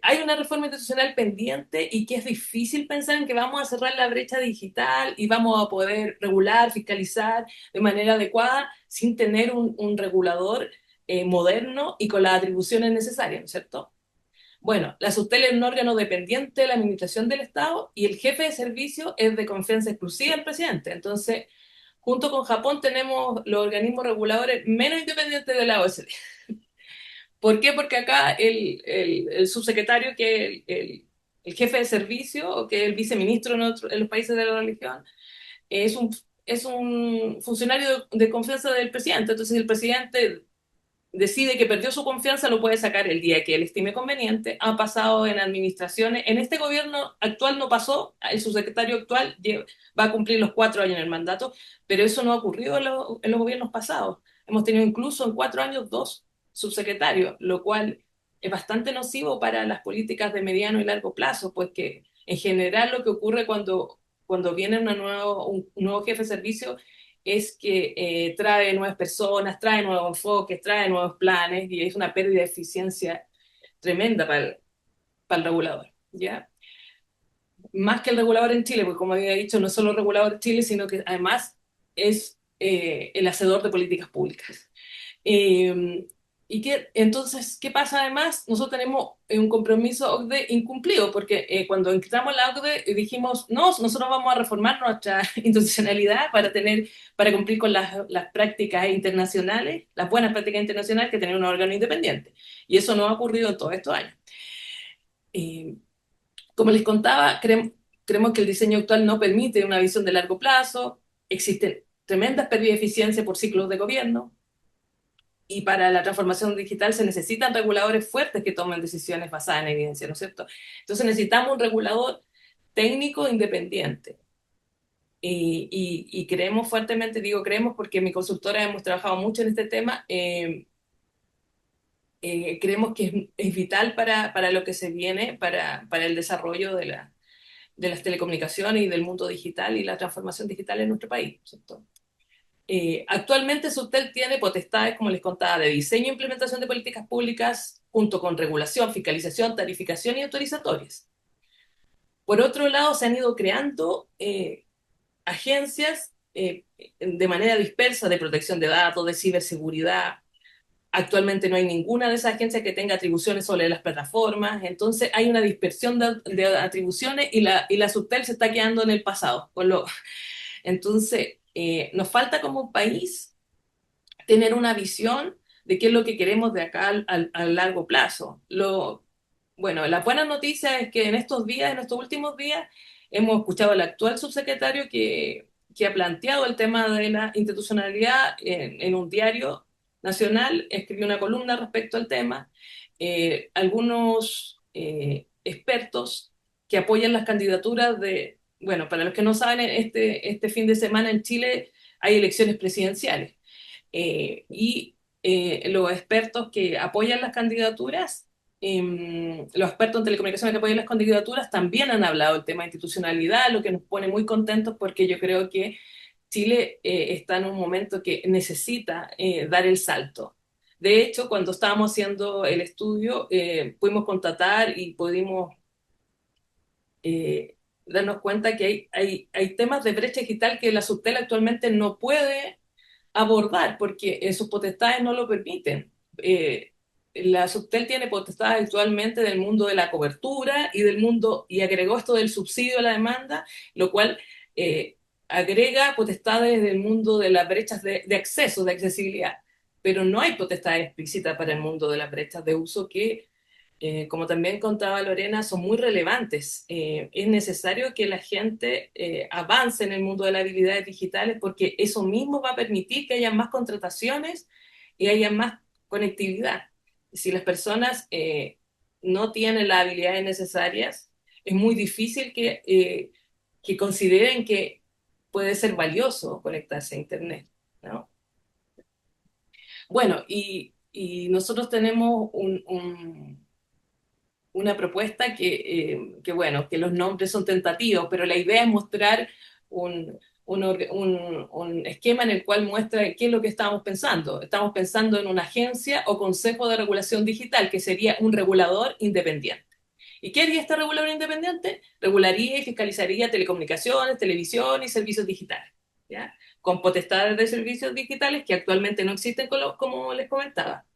hay una reforma institucional pendiente y que es difícil pensar en que vamos a cerrar la brecha digital y vamos a poder regular, fiscalizar de manera adecuada sin tener un regulador moderno y con las atribuciones necesarias, ¿no es cierto? Bueno, la Subtel es un órgano dependiente de la administración del Estado y el jefe de servicio es de confianza exclusiva del presidente. Entonces, junto con Japón tenemos los organismos reguladores menos independientes de la OECD. ¿Por qué? Porque acá el subsecretario, que es el jefe de servicio, o que es el viceministro en los países de la religión, es un funcionario de confianza del presidente. Entonces, el presidente decide que perdió su confianza, lo puede sacar el día que él estime conveniente. Ha pasado en administraciones. En este gobierno actual no pasó. El subsecretario actual va a cumplir los 4 años en el mandato, pero eso no ha ocurrido en los gobiernos pasados. Hemos tenido incluso en 4 años 2 subsecretarios, lo cual es bastante nocivo para las políticas de mediano y largo plazo, pues que en general lo que ocurre cuando viene un nuevo jefe de servicio es que trae nuevas personas, trae nuevos enfoques, trae nuevos planes y es una pérdida de eficiencia tremenda para el regulador, ¿ya? Más que el regulador en Chile, porque como había dicho, no es solo el regulador en Chile, sino que además es el hacedor de políticas públicas. Eh, entonces, ¿qué pasa además? Nosotros tenemos un compromiso OCDE incumplido, porque cuando entramos en la OCDE dijimos, no, nosotros vamos a reformar nuestra institucionalidad para cumplir con las prácticas internacionales, las buenas prácticas internacionales que tener un órgano independiente. Y eso no ha ocurrido en todos estos años. Eh, Como les contaba, creemos que el diseño actual no permite una visión de largo plazo, existen tremendas pérdidas de eficiencia por ciclos de gobierno, y para la transformación digital se necesitan reguladores fuertes que tomen decisiones basadas en evidencia, ¿no es cierto? Entonces necesitamos un regulador técnico independiente. Y creemos fuertemente, digo creemos porque en mi consultora hemos trabajado mucho en este tema, creemos que es vital para lo que se viene, para el desarrollo de las telecomunicaciones y del mundo digital y la transformación digital en nuestro país, ¿cierto? Actualmente Subtel tiene potestades, como les contaba, de diseño e implementación de políticas públicas, junto con regulación, fiscalización, tarificación y autorizatorias. Por otro lado, se han ido creando agencias de manera dispersa de protección de datos, de ciberseguridad. Actualmente no hay ninguna de esas agencias que tenga atribuciones sobre las plataformas, entonces hay una dispersión de atribuciones y la Subtel se está quedando en el pasado. Entonces, nos falta como país tener una visión de qué es lo que queremos de acá al largo plazo. Bueno, la buena noticia es que en estos días, en estos últimos días, hemos escuchado al actual subsecretario que ha planteado el tema de la institucionalidad en un diario nacional, escribió una columna respecto al tema. Algunos expertos que apoyan las candidaturas de, bueno, para los que no saben, este fin de semana en Chile hay elecciones presidenciales. Los expertos que apoyan las candidaturas, los expertos en telecomunicaciones que apoyan las candidaturas también han hablado del tema de institucionalidad, lo que nos pone muy contentos porque yo creo que Chile está en un momento que necesita dar el salto. De hecho, cuando estábamos haciendo el estudio, pudimos constatar y pudimos darnos cuenta que hay temas de brecha digital que la Subtel actualmente no puede abordar, porque sus potestades no lo permiten. La Subtel tiene potestades actualmente del mundo de la cobertura y del mundo, y agregó esto del subsidio a la demanda, lo cual agrega potestades del mundo de las brechas de acceso, de accesibilidad, pero no hay potestades explícitas para el mundo de las brechas de uso que como también contaba Lorena, son muy relevantes. Es necesario que la gente avance en el mundo de las habilidades digitales porque eso mismo va a permitir que haya más contrataciones y haya más conectividad. Si las personas no tienen las habilidades necesarias, es muy difícil que consideren que puede ser valioso conectarse a Internet, ¿no? Bueno, y nosotros tenemos una propuesta bueno, que los nombres son tentativos, pero la idea es mostrar un esquema en el cual muestra qué es lo que estamos pensando. Estamos pensando en una agencia o consejo de regulación digital, que sería un regulador independiente. ¿Y qué haría este regulador independiente? Regularía y fiscalizaría telecomunicaciones, televisión y servicios digitales, ¿ya? Con potestades de servicios digitales que actualmente no existen, como les comentaba.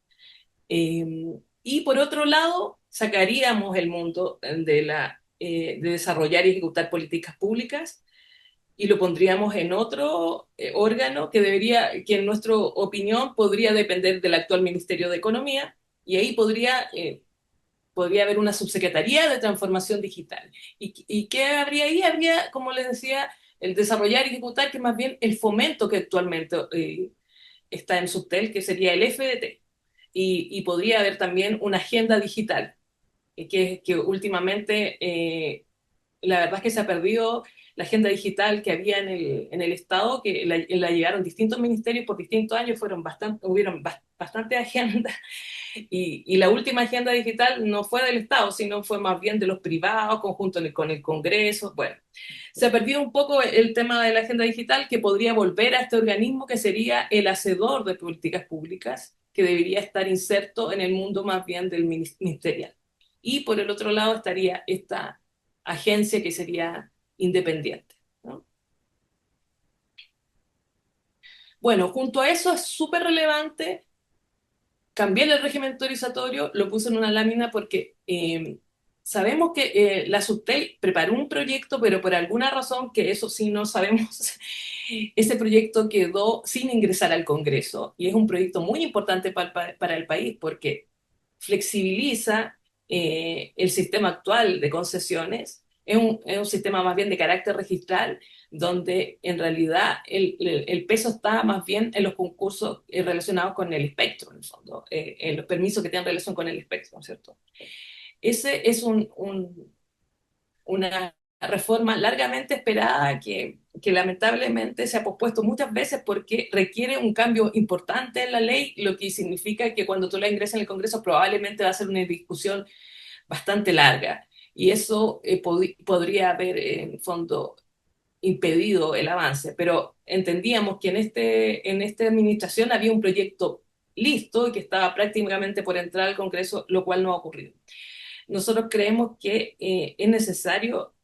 Y por otro lado, sacaríamos el mundo de desarrollar y ejecutar políticas públicas y lo pondríamos en otro órgano que en nuestra opinión podría depender del actual Ministerio de Economía y ahí podría haber una subsecretaría de transformación digital. ¿Y qué habría ahí? Habría, como les decía, el desarrollar y ejecutar, que más bien el fomento que actualmente está en Subtel, que sería el FDT. Y podría haber también una agenda digital, que últimamente la verdad es que se ha perdido la agenda digital que había en el Estado, que la llegaron distintos ministerios por distintos años, hubieron bastantes agendas, y la última agenda digital no fue del Estado, sino fue más bien de los privados, conjunto con el Congreso. Bueno, se ha perdido un poco el tema de la agenda digital, que podría volver a este organismo que sería el hacedor de políticas públicas, que debería estar inserto en el mundo más bien del ministerial. Y por el otro lado estaría esta agencia que sería independiente, ¿no? Bueno, junto a eso es súper relevante cambiar el régimen autorizatorio, lo puse en una lámina porque sabemos que la Subtel preparó un proyecto, pero por alguna razón, que eso sí no sabemos, ese proyecto quedó sin ingresar al Congreso y es un proyecto muy importante para el país porque flexibiliza el sistema actual de concesiones. Es un sistema más bien de carácter registral, donde en realidad el peso está más bien en los concursos relacionados con el espectro, en el fondo, en los permisos que tienen relación con el espectro, ¿no es cierto? Ese es una reforma largamente esperada que lamentablemente se ha pospuesto muchas veces porque requiere un cambio importante en la ley, lo que significa que cuando tú la ingresas en el Congreso probablemente va a ser una discusión bastante larga. Y eso podría haber, en el fondo, impedido el avance, pero entendíamos que en esta administración había un proyecto listo y que estaba prácticamente por entrar al Congreso, lo cual no ha ocurrido. Nosotros creemos que es necesario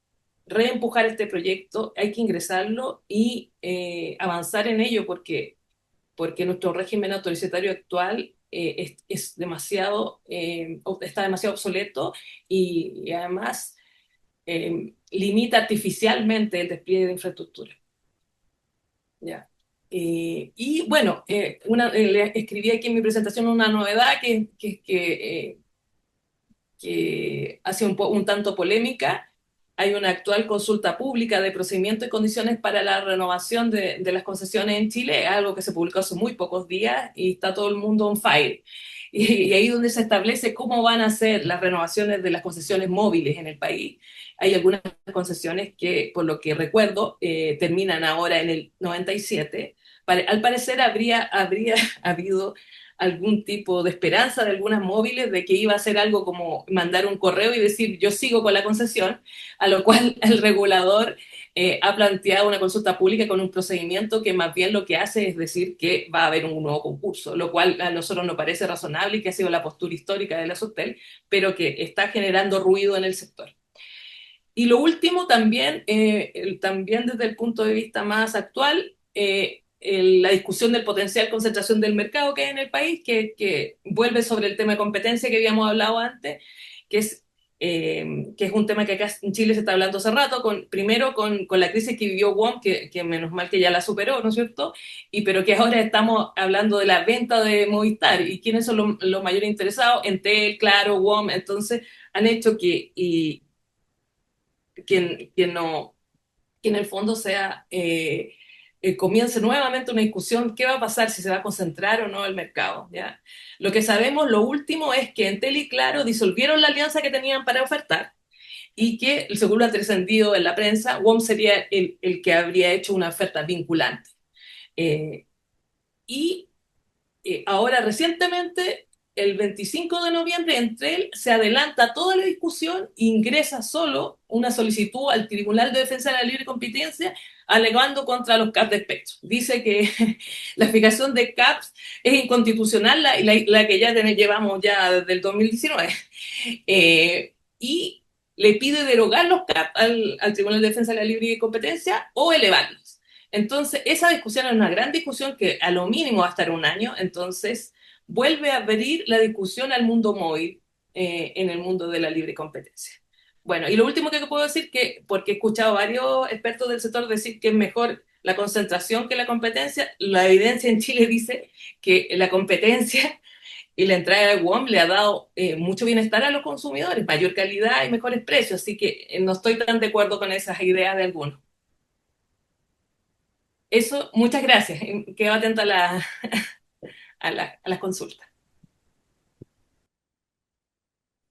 reempujar este proyecto, hay que ingresarlo y avanzar en ello porque nuestro régimen autoritario actual es demasiado, está demasiado obsoleto y además limita artificialmente el despliegue de infraestructura. ¿Ya? Y bueno, le escribí aquí en mi presentación una novedad que que ha sido un tanto polémica. Hay una actual consulta pública de procedimiento y condiciones para la renovación de las concesiones en Chile, algo que se publicó hace muy pocos días y está todo el mundo on fire. Y ahí donde se establece cómo van a ser las renovaciones de las concesiones móviles en el país. Hay algunas concesiones que, por lo que recuerdo, terminan ahora en el 97. Al parecer habría habido algún tipo de esperanza de algunas móviles de que iba a ser algo como mandar un correo y decir yo sigo con la concesión, a lo cual el regulador ha planteado una consulta pública con un procedimiento que más bien lo que hace es decir que va a haber un nuevo concurso, lo cual a nosotros nos parece razonable y que ha sido la postura histórica de la SUTEL, pero que está generando ruido en el sector. Y lo último también, también desde el punto de vista más actual, la discusión del potencial concentración del mercado que hay en el país, que vuelve sobre el tema de competencia que habíamos hablado antes, que es, que es un tema que acá en Chile se está hablando hace rato, primero con la crisis que vivió WOM, que menos mal que ya la superó, ¿no es cierto? Pero que ahora estamos hablando de la venta de Movistar y quiénes son los mayores interesados, Entel, Claro, WOM, entonces han hecho que no, que en el fondo sea, comience nuevamente una discusión, ¿qué va a pasar si se va a concentrar o no el mercado? ¿Ya? Lo que sabemos, lo último, es que Entel y Claro disolvieron la alianza que tenían para ofertar y que, según lo ha trascendido en la prensa, WOM sería el que habría hecho una oferta vinculante. Eh, y ahora recientemente, el 25 de noviembre, Entel se adelanta toda la discusión e ingresa solo una solicitud al Tribunal de Defensa de la Libre Competencia alegando contra los CAPs de espectro. Dice que la fijación de CAPs es inconstitucional, la que ya llevamos ya desde el 2019. Y le pide derogar los CAP al Tribunal de Defensa de la Libre Competencia o elevarlos. Entonces, esa discusión es una gran discusión que a lo mínimo va a estar un año, entonces vuelve a abrir la discusión al mundo móvil en el mundo de la libre competencia. Bueno, y lo último que puedo decir, que porque he escuchado a varios expertos del sector decir que es mejor la concentración que la competencia, la evidencia en Chile dice que la competencia y la entrada de WOM le ha dado mucho bienestar a los consumidores, mayor calidad y mejores precios, así que no estoy tan de acuerdo con esas ideas de algunos. Eso, muchas gracias. Quedo atenta a las consultas.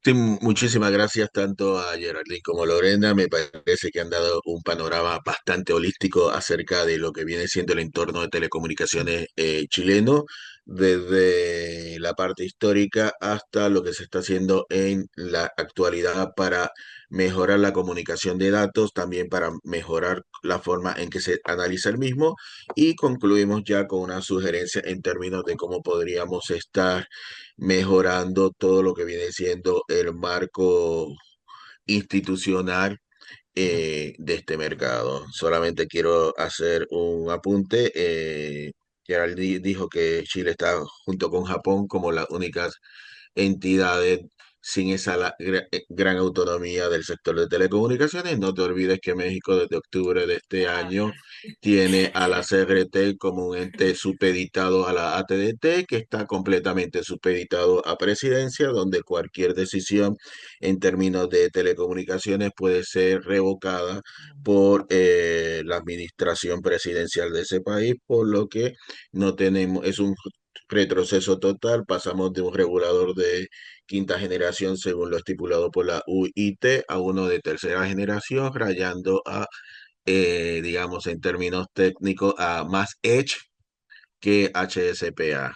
Sí, muchísimas gracias tanto a Geraldine como a Lorena. Me parece que han dado un panorama bastante holístico acerca de lo que viene siendo el entorno de telecomunicaciones chileno, desde la parte histórica hasta lo que se está haciendo en la actualidad para mejorar la comunicación de datos, también para mejorar la forma en que se analiza el mismo y concluimos ya con una sugerencia en términos de cómo podríamos estar mejorando todo lo que viene siendo el marco institucional de este mercado. Solamente quiero hacer un apunte. Gerald dijo que Chile está junto con Japón como las únicas entidades sin esa gran autonomía del sector de telecomunicaciones. No te olvides que México desde octubre de este Ah, año tiene a la CRT como un ente supeditado a la ATT, que está completamente supeditado a presidencia, donde cualquier decisión en términos de telecomunicaciones puede ser revocada por la administración presidencial de ese país, por lo que no tenemos, es un retroceso total. Pasamos de un regulador de quinta generación, según lo estipulado por la UIT, a uno de tercera generación, rayando a, digamos, en términos técnicos, a más Edge que HSPA.